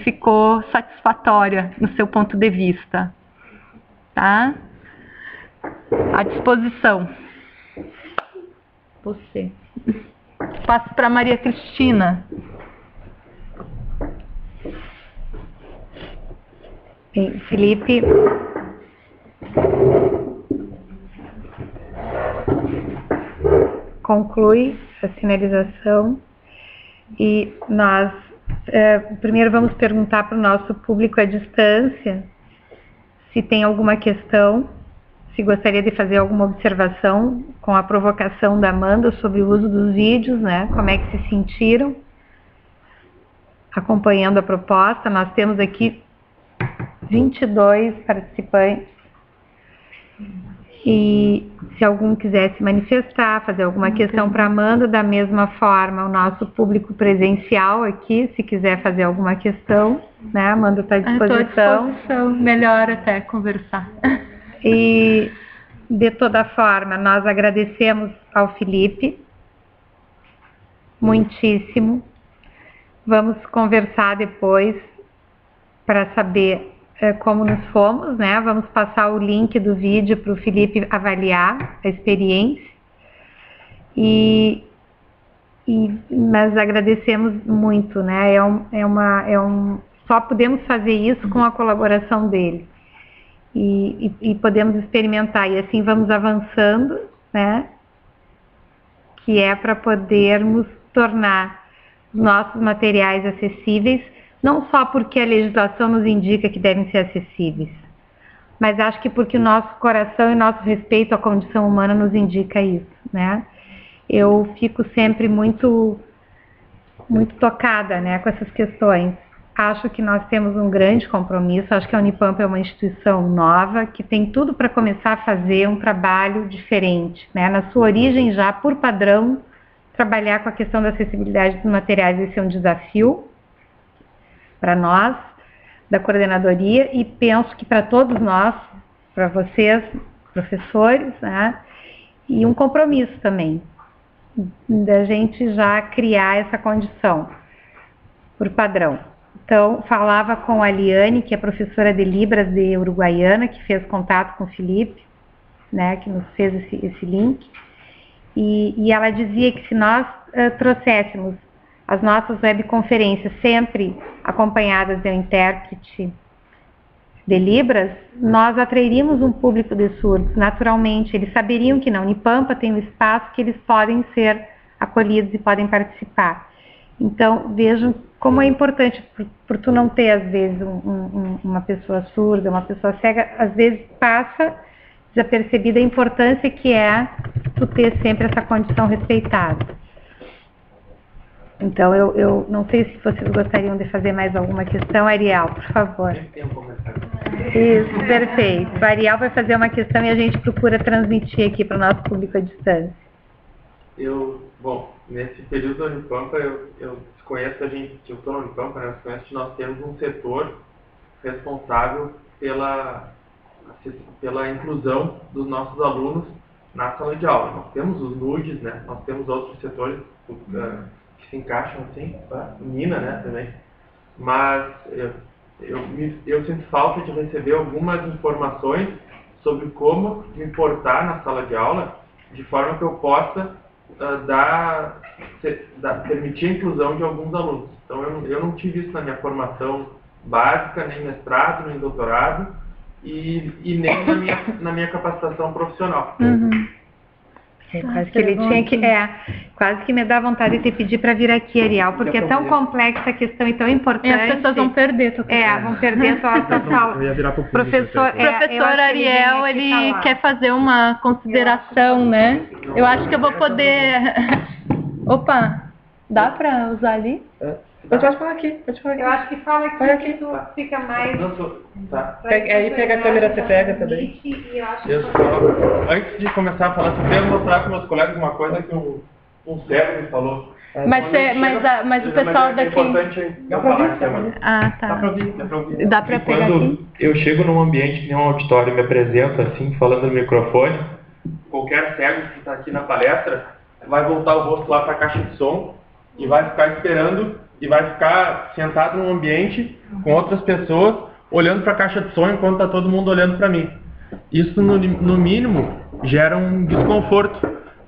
ficou satisfatória no seu ponto de vista, tá? À disposição. Você. Passo para Maria Cristina. Bem, Felipe, conclui a sinalização e nós primeiro vamos perguntar para o nosso público à distância se tem alguma questão, se gostaria de fazer alguma observação com a provocação da Amanda sobre o uso dos vídeos, né? Como é que se sentiram acompanhando a proposta. Nós temos aqui 22 participantes e se algum quiser se manifestar, fazer alguma questão para a Amanda, da mesma forma o nosso público presencial aqui, se quiser fazer alguma questão, né? Amanda está à disposição. Estou à disposição, melhor até conversar. E, de toda forma, nós agradecemos ao Felipe, muitíssimo. Vamos conversar depois para saber como nos fomos, né? Vamos passar o link do vídeo para o Felipe avaliar a experiência. Mas agradecemos muito, né? Só podemos fazer isso com a colaboração dele. E podemos experimentar, e assim vamos avançando, né? Que é para podermos tornar os nossos materiais acessíveis, não só porque a legislação nos indica que devem ser acessíveis, mas acho que porque o nosso coração e nosso respeito à condição humana nos indica isso, né? Eu fico sempre muito tocada, né, com essas questões. Acho que nós temos um grande compromisso, acho que a Unipampa é uma instituição nova, que tem tudo para começar a fazer um trabalho diferente, né? Na sua origem já, por padrão, trabalhar com a questão da acessibilidade dos materiais, esse é um desafio para nós, da coordenadoria, e penso que para todos nós, para vocês, professores, né? E um compromisso também, da gente já criar essa condição, por padrão. Então, falava com a Liane, que é professora de Libras de Uruguaiana, que fez contato com o Felipe, né, que nos fez esse link, e ela dizia que se nós trouxéssemos as nossas webconferências sempre acompanhadas de um intérprete de Libras, nós atrairíamos um público de surdos, naturalmente. Eles saberiam que na Unipampa tem um espaço que eles podem ser acolhidos e podem participar. Então, vejam como é importante, por tu não ter, às vezes, uma pessoa surda, uma pessoa cega, às vezes passa desapercebida a importância que é tu ter sempre essa condição respeitada. Então, eu não sei se vocês gostariam de fazer mais alguma questão. Ariel, por favor. Isso, perfeito. A Ariel vai fazer uma questão e a gente procura transmitir aqui para o nosso público à distância. Bom, nesse período da Unipampa, eu desconheço que eu estou na Unipampa, né? Eu desconheço que nós temos um setor responsável pela inclusão dos nossos alunos na sala de aula. Nós temos os NUDs, né? Nós temos outros setores que se encaixam assim, Nina, né, também. Mas eu sinto falta de receber algumas informações sobre como me portar na sala de aula, de forma que eu possa permitir a inclusão de alguns alunos. Então eu não tive isso na minha formação básica, nem mestrado, nem doutorado, e nem na minha capacitação profissional. Quase que ele tinha que... quase que me dá vontade de te pedir para vir aqui, Ariel, porque é tão complexa a questão e tão importante. E as pessoas vão perder. Vão perder a tua fala. Professor Ariel, ele quer fazer uma consideração, né? Eu acho que eu vou poder... Opa, dá para usar ali? Pode falar aqui, Eu acho que fala aqui que tu fica mais... Tá. Aí pega a câmera, você pega também. Antes de começar a falar, eu quero mostrar para meus colegas uma coisa que um cego me falou. Mas o pessoal daqui... É importante eu falar aqui, mano. Ah, tá. Dá para ouvir. Dá para pegar aqui? Quando eu chego num ambiente, em um auditório, e me apresento assim, falando no microfone, qualquer cego que está aqui na palestra vai voltar o rosto lá para a caixa de som e vai ficar esperando e vai ficar sentado num ambiente com outras pessoas olhando para a caixa de som enquanto está todo mundo olhando para mim. Isso, no mínimo, gera um desconforto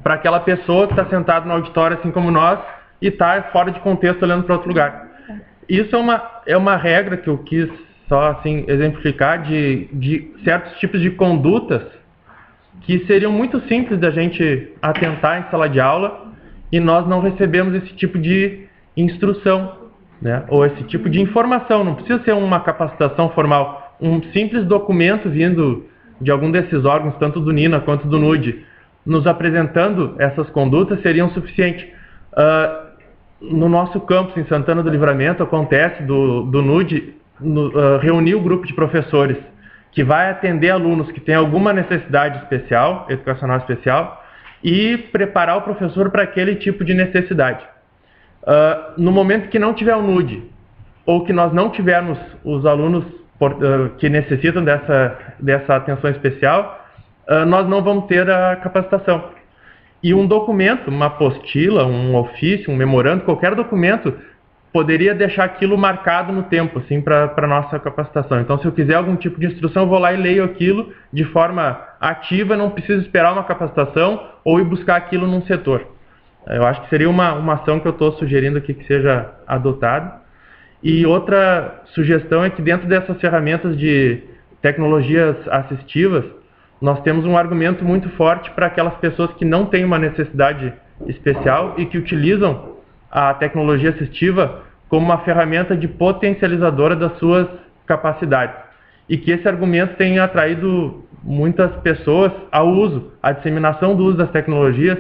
para aquela pessoa que está sentada no auditório, assim como nós, e está fora de contexto olhando para outro lugar. Isso é uma regra que eu quis só assim, exemplificar de certos tipos de condutas que seriam muito simples da gente atentar em sala de aula e nós não recebemos esse tipo de instrução, né? Ou esse tipo de informação. Não precisa ser uma capacitação formal. Um simples documento vindo de algum desses órgãos, tanto do NINA quanto do NUD, nos apresentando essas condutas seriam suficiente. No nosso campus em Santana do Livramento acontece do NUD reunir o grupo de professores que vai atender alunos que têm alguma necessidade especial, educacional especial, e preparar o professor para aquele tipo de necessidade. No momento que não tiver o NUD, ou que nós não tivermos os alunos que necessitam dessa atenção especial, nós não vamos ter a capacitação. E um documento, uma apostila, um ofício, um memorando, qualquer documento, poderia deixar aquilo marcado no tempo, assim, para a nossa capacitação. Então, se eu quiser algum tipo de instrução, eu vou lá e leio aquilo de forma ativa, não preciso esperar uma capacitação ou ir buscar aquilo num setor. Eu acho que seria uma ação que eu estou sugerindo aqui que seja adotada. E outra sugestão é que dentro dessas ferramentas de tecnologias assistivas, nós temos um argumento muito forte para aquelas pessoas que não têm uma necessidade especial e que utilizam a tecnologia assistiva como uma ferramenta de potencializadora das suas capacidades. E que esse argumento tem atraído muitas pessoas ao uso, à disseminação do uso das tecnologias,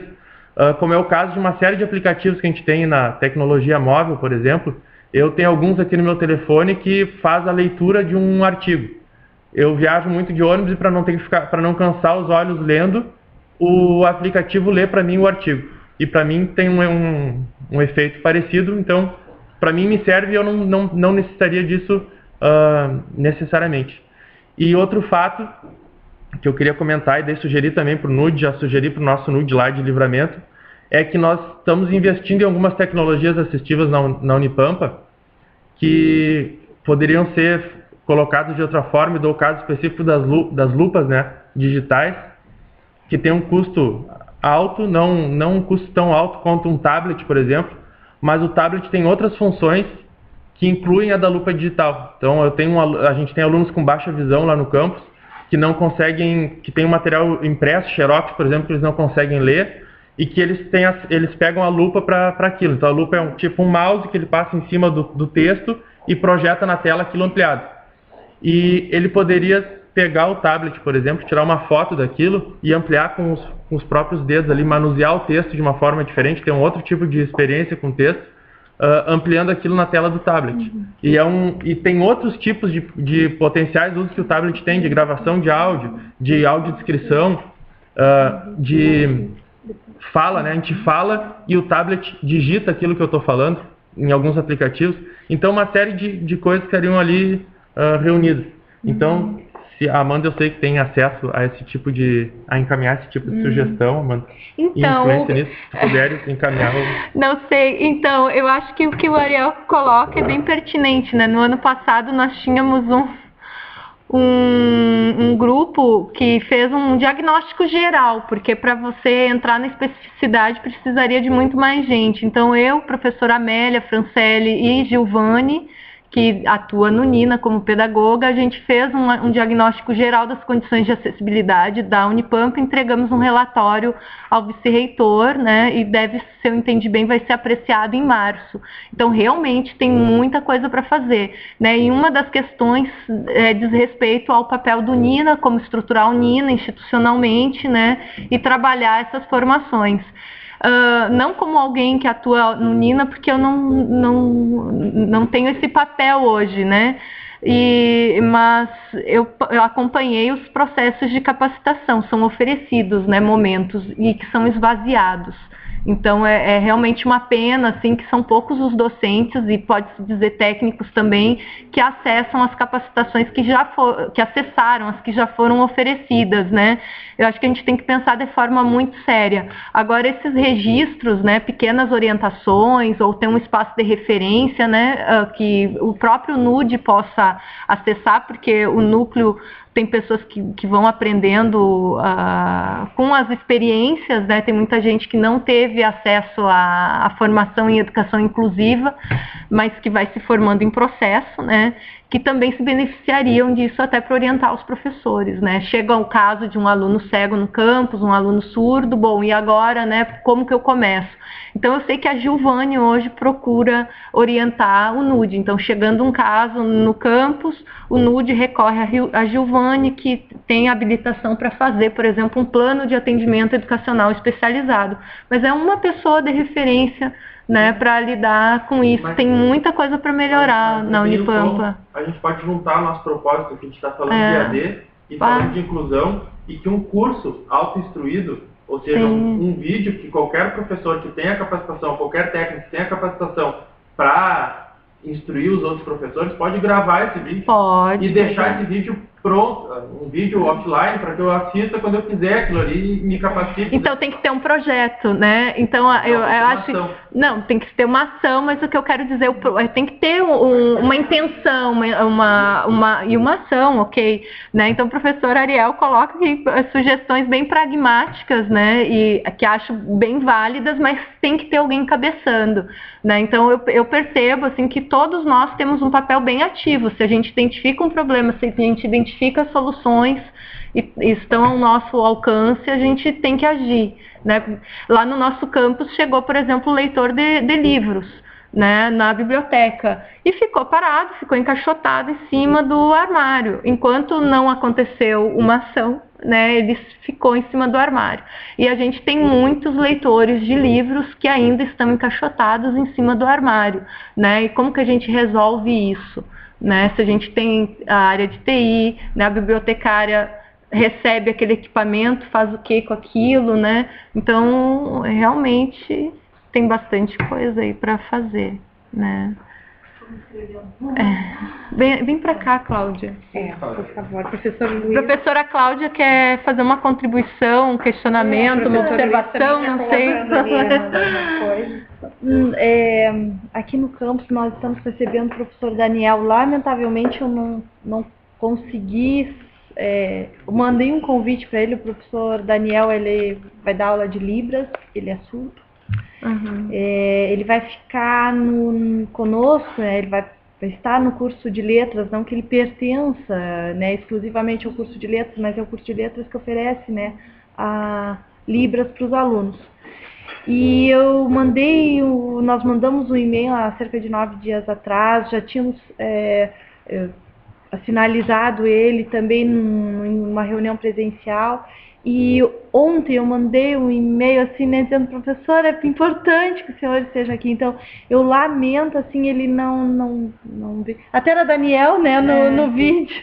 como é o caso de uma série de aplicativos que a gente tem na tecnologia móvel, por exemplo. Eu tenho alguns aqui no meu telefone que faz a leitura de um artigo. Eu viajo muito de ônibus e para não cansar os olhos lendo, o aplicativo lê para mim o artigo. E para mim tem um efeito parecido, então para mim me serve e eu não necessitaria disso necessariamente. E outro fato que eu queria comentar e daí sugerir também para o NUD, já sugeri para o nosso NUD lá de Livramento, é que nós estamos investindo em algumas tecnologias assistivas na Unipampa que poderiam ser colocadas de outra forma, e dou o caso específico das lupas, né, digitais, que tem um custo alto, não um custo tão alto quanto um tablet, por exemplo, mas o tablet tem outras funções que incluem a da lupa digital. Então a gente tem alunos com baixa visão lá no campus, que não conseguem, que tem um material impresso, xerox, por exemplo, que eles não conseguem ler, e que eles pegam a lupa para aquilo. Então a lupa é tipo um mouse que ele passa em cima do texto e projeta na tela aquilo ampliado. E ele poderia pegar o tablet, por exemplo, tirar uma foto daquilo e ampliar com os próprios dedos ali, manusear o texto de uma forma diferente, ter um outro tipo de experiência com o texto, ampliando aquilo na tela do tablet. E tem outros tipos de potenciais usos que o tablet tem, de gravação de audiodescrição, de fala, né? A gente fala e o tablet digita aquilo que eu estou falando em alguns aplicativos. Então, uma série de coisas estariam ali reunidas. Então, se a Amanda, eu sei que tem acesso a esse tipo a encaminhar esse tipo de sugestão, Amanda, então, influência nisso, se puder encaminhar. Não sei, então, eu acho que o que o Ariel coloca é bem pertinente, né? No ano passado nós tínhamos um grupo que fez um diagnóstico geral, porque para você entrar na especificidade precisaria de muito mais gente. Então eu, professora Amélia, Franciele e Giovanni, que atua no Nina como pedagoga, a gente fez um diagnóstico geral das condições de acessibilidade da Unipampa, entregamos um relatório ao vice-reitor, né, e deve, se eu entendi bem, vai ser apreciado em março. Então, realmente, tem muita coisa para fazer, né, e uma das questões diz respeito ao papel do Nina, como estruturar o Nina institucionalmente, né, e trabalhar essas formações. Não como alguém que atua no Nina, porque eu não tenho esse papel hoje, né? Mas eu acompanhei os processos de capacitação, são oferecidos, né, momentos, e que são esvaziados. Então, é realmente uma pena, assim, que são poucos os docentes, e pode-se dizer técnicos também, que acessam as capacitações que acessaram, as que já foram oferecidas, né? Eu acho que a gente tem que pensar de forma muito séria. Agora, esses registros, né, pequenas orientações, ou ter um espaço de referência, né, que o próprio NUD possa acessar, porque o núcleo tem pessoas que vão aprendendo com as experiências, né? Tem muita gente que não teve acesso à formação em educação inclusiva, mas que vai se formando em processo, né? Que também se beneficiariam disso até para orientar os professores, né? Chega o caso de um aluno cego no campus, um aluno surdo, bom, e agora, né, como que eu começo? Então, eu sei que a Giovanni hoje procura orientar o NUD. Então, chegando um caso no campus, o NUD recorre a Giovanni, que tem habilitação para fazer, por exemplo, um plano de atendimento educacional especializado. Mas é uma pessoa de referência, né, para lidar com isso. Tem muita coisa para melhorar na Unipampa. A gente pode juntar nosso propósito, que a gente está falando de AD e falando de inclusão, e que um curso auto-instruído, ou seja, um vídeo que qualquer professor que tenha capacitação, qualquer técnico que tenha capacitação para instruir os outros professores, pode gravar esse vídeo e deixar esse vídeo pronto, um vídeo offline, para que eu assista quando eu quiser aquilo ali e me capacite. Então tem que ter um projeto, né? Então eu acho que não, tem que ter uma ação, mas o que eu quero dizer tem que ter uma intenção, uma ação, ok? Né? Então o professor Ariel coloca aqui sugestões bem pragmáticas, né? E que acho bem válidas, mas tem que ter alguém encabeçando, né? Então eu percebo assim que todos nós temos um papel bem ativo. Se a gente identifica um problema, se a gente identifica soluções e estão ao nosso alcance, a gente tem que agir, né? Lá no nosso campus chegou, por exemplo, o leitor de livros, né, na biblioteca, e ficou parado, ficou encaixotado em cima do armário. Enquanto não aconteceu uma ação, né, ele ficou em cima do armário. E a gente tem muitos leitores de livros que ainda estão encaixotados em cima do armário, né? E como que a gente resolve isso? Né? Se a gente tem a área de TI, né, a bibliotecária recebe aquele equipamento, faz o que com aquilo, né? Então, realmente tem bastante coisa aí para fazer, né? Vem para cá, Cláudia. Por favor, professor Luiz. Professora Cláudia quer fazer uma contribuição, um questionamento, uma observação, não sei. Aqui no campus nós estamos recebendo o professor Daniel. Lamentavelmente eu não consegui, eu mandei um convite para ele. O professor Daniel, ele vai dar aula de Libras, ele é surdo. Ele vai ficar conosco, né? Ele vai estar no curso de letras, não que ele pertença, né, exclusivamente ao curso de letras, mas é o curso de letras que oferece, né, a Libras para os alunos. E nós mandamos um e-mail há cerca de 9 dias atrás, já tínhamos finalizado ele também em uma reunião presencial. E ontem eu mandei um e-mail assim, né, dizendo, professor, é importante que o senhor esteja aqui. Então, eu lamento, assim, ele não até era Daniel, né, no vídeo,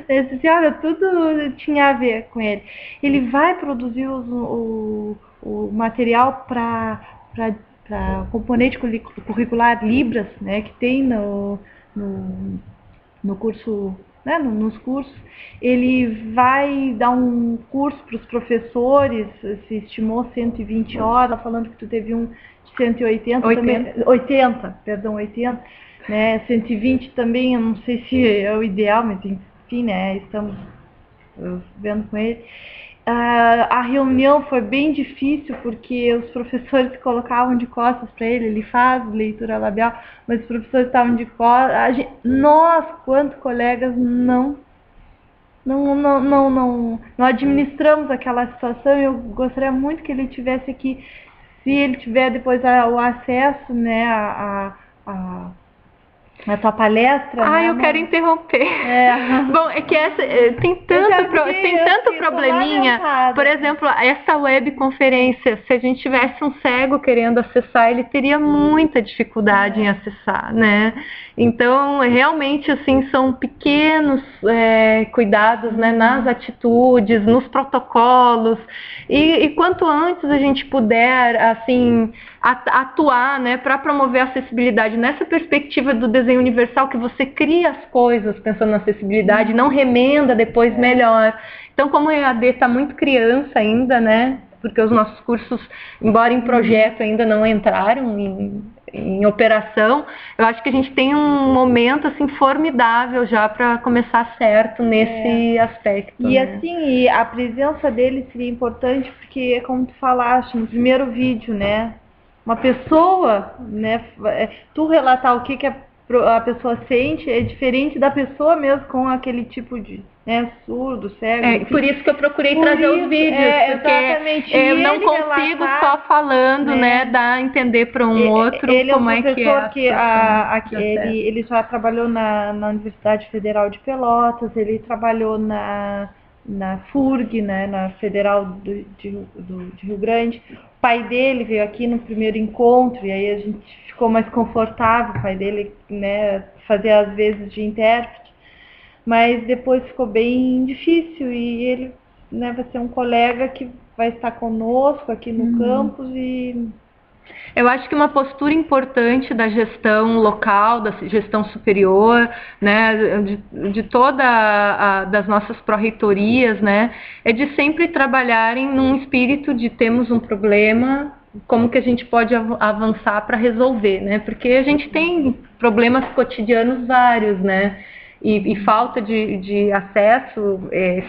ele disse, olha, tudo tinha a ver com ele. Ele vai produzir o o material para componente curricular Libras, né, que tem no curso, né, nos cursos, ele vai dar um curso para os professores, se estimou 120 horas, falando que tu teve um de 180, 80, né, 120 também, eu não sei se é o ideal, mas enfim, né, estamos vendo com ele. A reunião foi bem difícil porque os professores colocavam de costas para ele faz leitura labial, mas os professores estavam de costas. Nós, quanto colegas, não administramos aquela situação. Eu gostaria muito que ele tivesse aqui, se ele tiver depois o acesso, né, na tua palestra. Eu quero interromper. Bom, é que tem tanto probleminha. Por exemplo, essa webconferência, se a gente tivesse um cego querendo acessar, ele teria muita dificuldade em acessar, né? Então, realmente, assim, são pequenos cuidados, né, nas atitudes, nos protocolos. E quanto antes a gente puder, assim, atuar, né, para promover a acessibilidade nessa perspectiva do desenho universal, que você cria as coisas pensando na acessibilidade, não remenda depois melhor. Então, como o EAD está muito criança ainda, né, porque os nossos cursos, embora em projeto, ainda não entraram em operação, eu acho que a gente tem um momento assim formidável já para começar certo nesse aspecto. E né? assim, a presença dele seria importante porque, como tu falaste no primeiro vídeo, né, uma pessoa, né, tu relatar o que a pessoa sente é diferente da pessoa mesmo com aquele tipo de, né, surdo, cego. Por isso que eu procurei trazer os vídeos, porque eu não consigo só falando, né, dar a entender para um outro como é que é. Ele já trabalhou na Universidade Federal de Pelotas, ele trabalhou na FURG, né, na Federal de Rio Grande. O pai dele veio aqui no primeiro encontro e aí a gente ficou mais confortável, o pai dele, né, fazia às vezes de intérprete, mas depois ficou bem difícil e ele, né, vai ser um colega que vai estar conosco aqui no campus. E eu acho que uma postura importante da gestão local, da gestão superior, né, de das nossas pró-reitorias, né, é de sempre trabalharem num espírito de temos um problema, como que a gente pode avançar para resolver, né, porque a gente tem problemas cotidianos vários, né, e falta de acesso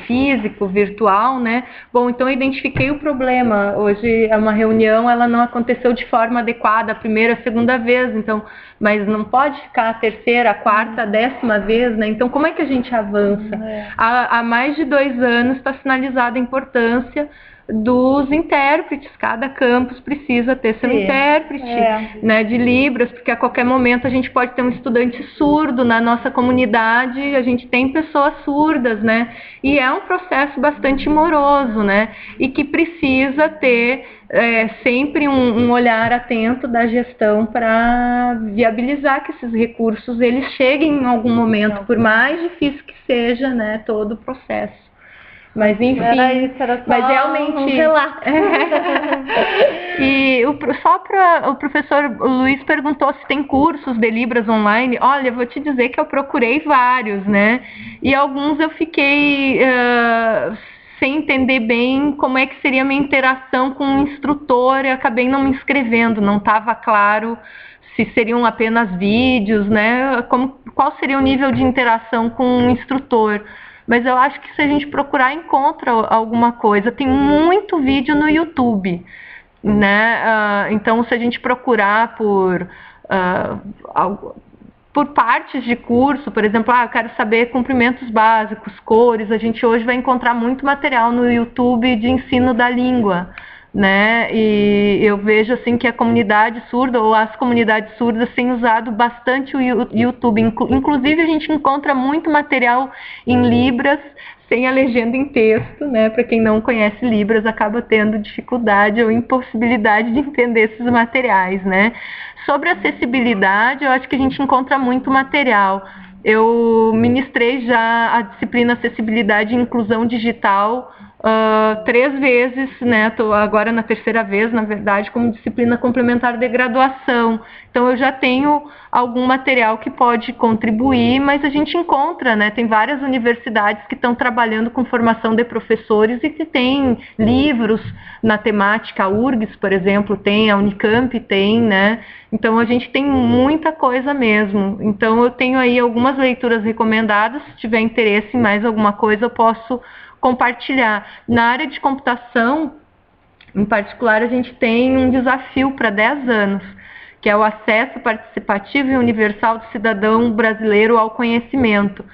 físico, virtual, né? Bom, então eu identifiquei o problema. Hoje é uma reunião, ela não aconteceu de forma adequada a primeira, a segunda vez, então, mas não pode ficar a terceira, a quarta, a 10ª vez, né? Então, como é que a gente avança? Há mais de 2 anos está sinalizada a importância dos intérpretes, cada campus precisa ter seu intérprete, né, de Libras, porque a qualquer momento a gente pode ter um estudante surdo na nossa comunidade, a gente tem pessoas surdas, né, e é um processo bastante moroso, né, e que precisa ter sempre um olhar atento da gestão para viabilizar que esses recursos eles cheguem em algum momento, por mais difícil que seja, né, todo o processo. Mas enfim, mas realmente um relato. E só para o professor Luiz perguntou se tem cursos de Libras online. Olha, eu vou te dizer que eu procurei vários, né? E alguns eu fiquei sem entender bem como é que seria a minha interação com o instrutor e acabei não me inscrevendo, não estava claro se seriam apenas vídeos, né? Qual seria o nível de interação com o instrutor. Mas eu acho que se a gente procurar, encontra alguma coisa. Tem muito vídeo no YouTube, né? Então, se a gente procurar por partes de curso, por exemplo, eu quero saber cumprimentos básicos, cores, a gente hoje vai encontrar muito material no YouTube de ensino da língua, né? E eu vejo assim que a comunidade surda ou as comunidades surdas têm usado bastante o YouTube. Inclusive a gente encontra muito material em Libras sem a legenda em texto, né? Para quem não conhece Libras acaba tendo dificuldade ou impossibilidade de entender esses materiais, né? Sobre acessibilidade, eu acho que a gente encontra muito material. Eu ministrei já a disciplina Acessibilidade e Inclusão Digital 3 vezes, né? Estou agora na 3ª vez, na verdade, como disciplina complementar de graduação. Então, eu já tenho algum material que pode contribuir, mas a gente encontra, né? Tem várias universidades que estão trabalhando com formação de professores e que tem livros na temática. A URGS, por exemplo, tem, a Unicamp tem, né? Então, a gente tem muita coisa mesmo. Então, eu tenho aí algumas leituras recomendadas. Se tiver interesse em mais alguma coisa, eu posso compartilhar. Na área de computação, em particular, a gente tem um desafio para 10 anos, que é o acesso participativo e universal do cidadão brasileiro ao conhecimento,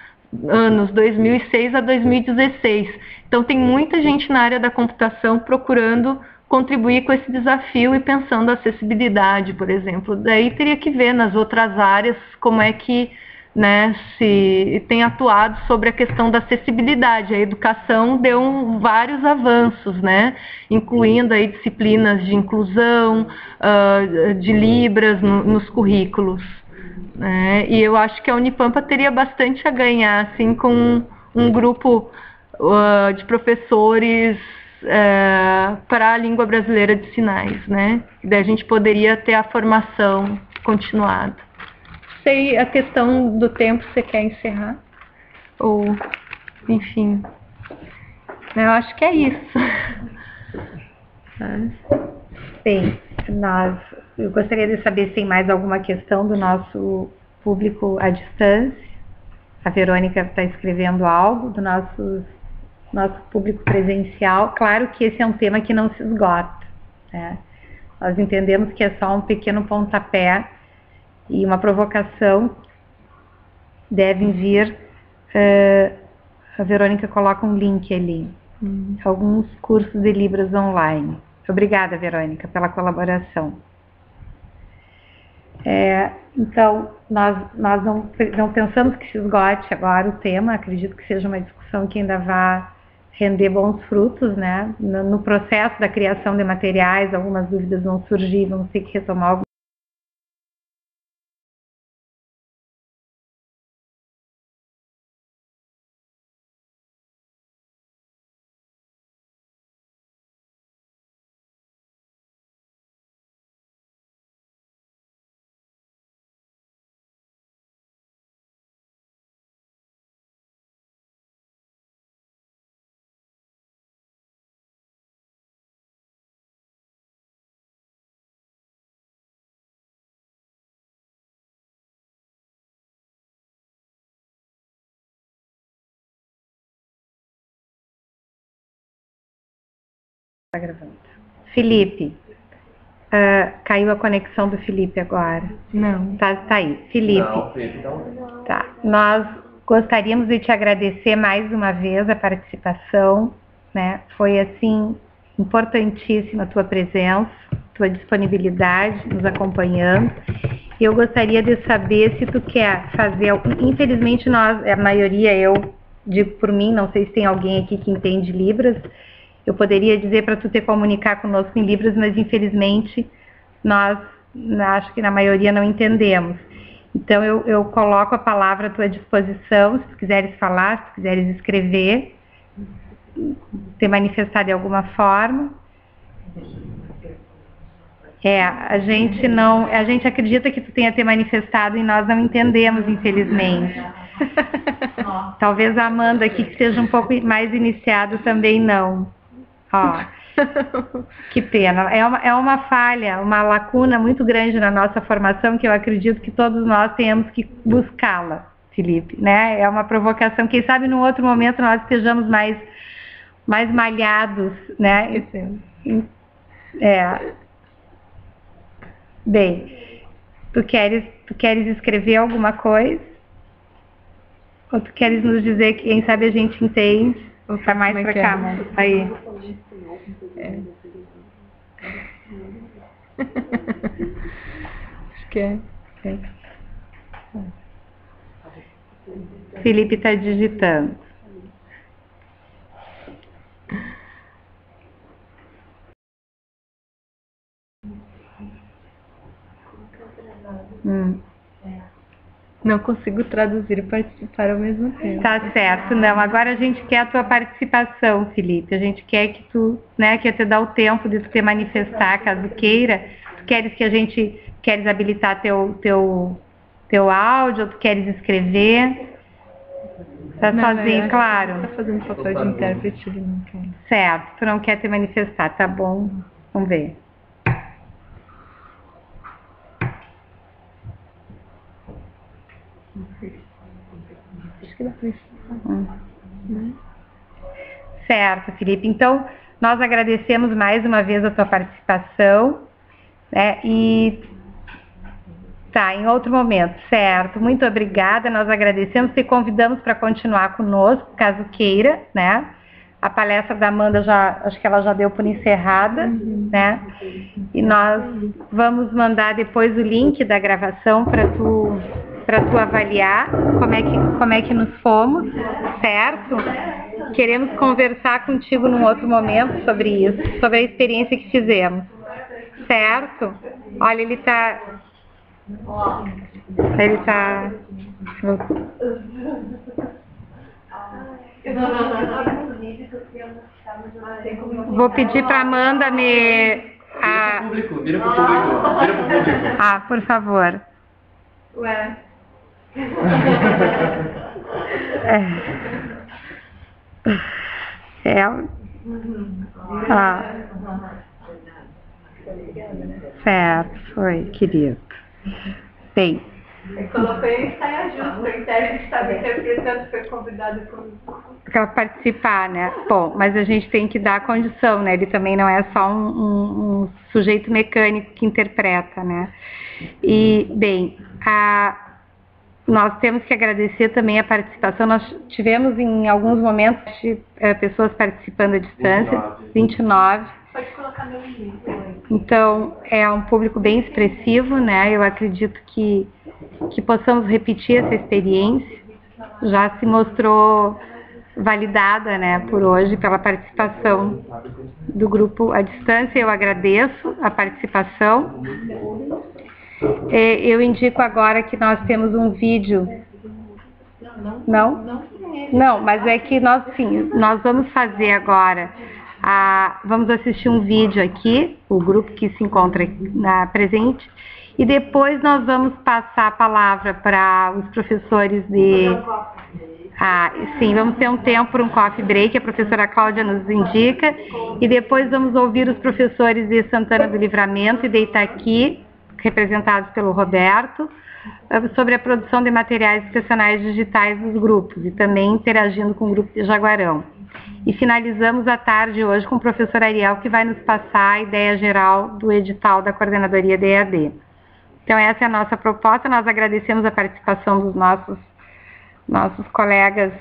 anos 2006 a 2016. Então, tem muita gente na área da computação procurando contribuir com esse desafio e pensando a acessibilidade, por exemplo. Daí teria que ver nas outras áreas como é que, né, se tem atuado sobre a questão da acessibilidade. A educação deu vários avanços, né, incluindo aí disciplinas de inclusão, de Libras nos currículos. Né, e eu acho que a Unipampa teria bastante a ganhar, assim, com um grupo de professores para a língua brasileira de sinais, né, e daí a gente poderia ter a formação continuada. Sei a questão do tempo, você quer encerrar? Ou, enfim, eu acho que é isso. Bem, eu gostaria de saber se tem mais alguma questão do nosso público à distância. A Verônica está escrevendo algo do nosso público presencial. Claro que esse é um tema que não se esgota, né? Nós entendemos que é só um pequeno pontapé e uma provocação. Devem vir, a Verônica coloca um link ali, alguns cursos de Libras online. Obrigada, Verônica, pela colaboração. Então, nós não pensamos que se esgote agora o tema. Acredito que seja uma discussão que ainda vai render bons frutos, né? No processo da criação de materiais, algumas dúvidas vão surgir, vamos ter que retomar algumas. Tá gravando. Felipe, caiu a conexão do Felipe agora. Não. Tá aí. Felipe. Não, Felipe, não. Tá. Nós gostaríamos de te agradecer mais uma vez a participação, né? Foi, assim, importantíssima a tua presença, tua disponibilidade nos acompanhando. Eu gostaria de saber se tu quer fazer... Infelizmente, nós, a maioria, eu digo por mim, não sei se tem alguém aqui que entende Libras. Eu poderia dizer para tu te comunicar conosco em Libras, mas infelizmente nós, acho que na maioria, não entendemos. Então eu coloco a palavra à tua disposição, se tu quiseres falar, se tu quiseres escrever, te manifestar de alguma forma. A gente acredita que tu tenha te manifestado e nós não entendemos, infelizmente. Talvez a Amanda aqui, que seja um pouco mais iniciado, também não. Que pena. É uma falha, uma lacuna muito grande na nossa formação, que eu acredito que todos nós temos que buscá-la, Felipe, né? É uma provocação. Quem sabe num outro momento nós estejamos mais malhados, né? Bem, tu queres escrever alguma coisa? Ou tu queres nos dizer que quem sabe a gente entende? Ou tá mais pra cá, mano? Aí. Acho que é. Felipe tá digitando. Não consigo traduzir e participar ao mesmo tempo. Tá certo, não. Agora a gente quer a tua participação, Felipe. A gente quer que tu, né, quer te dar o tempo de tu te manifestar, caso queira. Tu queres que a gente, queres habilitar teu áudio, ou tu queres escrever? Tá sozinho, claro. Tá fazendo papel de intérprete, ele não quer. Certo, tu não quer te manifestar, tá bom. Vamos ver. Acho que dá pra isso. Certo, Felipe. Então, nós agradecemos mais uma vez a tua participação, né? E tá, em outro momento, certo. Muito obrigada, nós agradecemos e convidamos para continuar conosco, caso queira, né? A palestra da Amanda acho que ela já deu por encerrada, né? E nós vamos mandar depois o link da gravação para tu avaliar como é que nos fomos, certo? Queremos conversar contigo num outro momento sobre isso, sobre a experiência que fizemos, certo? Olha, ele tá... Vou pedir para Amanda me... Vira pro público. Ah, por favor. Ué. Certo, foi, querido. Bem. Eu coloquei em saia justa, o intérprete estava interpretando, foi convidado para participar, né? Bom, mas a gente tem que dar a condição, né? Ele também não é só um sujeito mecânico que interpreta, né? E, bem, nós temos que agradecer também a participação. Nós tivemos em alguns momentos pessoas participando à distância, 29. Pode colocar meu link. Então, é um público bem expressivo, né? Eu acredito que possamos repetir essa experiência. Já se mostrou validada, né, por hoje, pela participação do grupo à distância. Eu agradeço a participação. Eu indico agora que nós temos um vídeo. Não? Não, mas é que nós vamos fazer agora. Vamos assistir um vídeo aqui, o grupo que se encontra presente, e depois nós vamos passar a palavra para os professores de... sim, vamos ter um tempo para um coffee break, a professora Cláudia nos indica, e depois vamos ouvir os professores de Santana do Livramento e de Itaqui, representados pelo Roberto, sobre a produção de materiais educacionais digitais dos grupos, e também interagindo com o grupo de Jaguarão. E finalizamos a tarde hoje com o professor Ariel, que vai nos passar a ideia geral do edital da Coordenadoria de EAD. Então, essa é a nossa proposta. Nós agradecemos a participação dos nossos colegas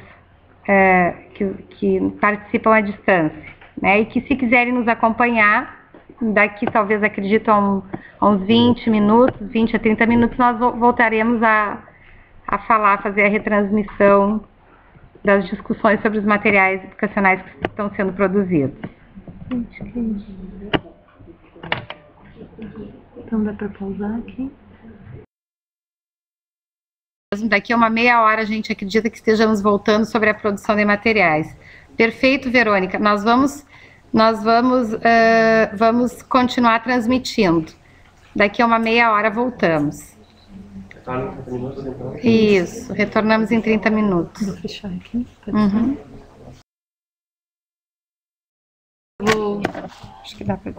que participam à distância, né? E que, se quiserem nos acompanhar, daqui, talvez, acredito, a uns 20 minutos, 20 a 30 minutos, nós voltaremos a fazer a retransmissão das discussões sobre os materiais educacionais que estão sendo produzidos. Então dá para pausar aqui? Daqui a uma meia hora a gente acredita que estejamos voltando sobre a produção de materiais. Perfeito, Verônica. Nós vamos continuar transmitindo. Daqui a uma meia hora voltamos. Isso, retornamos em 30 minutos. Vou fechar aqui. Uhum. Acho que dá para...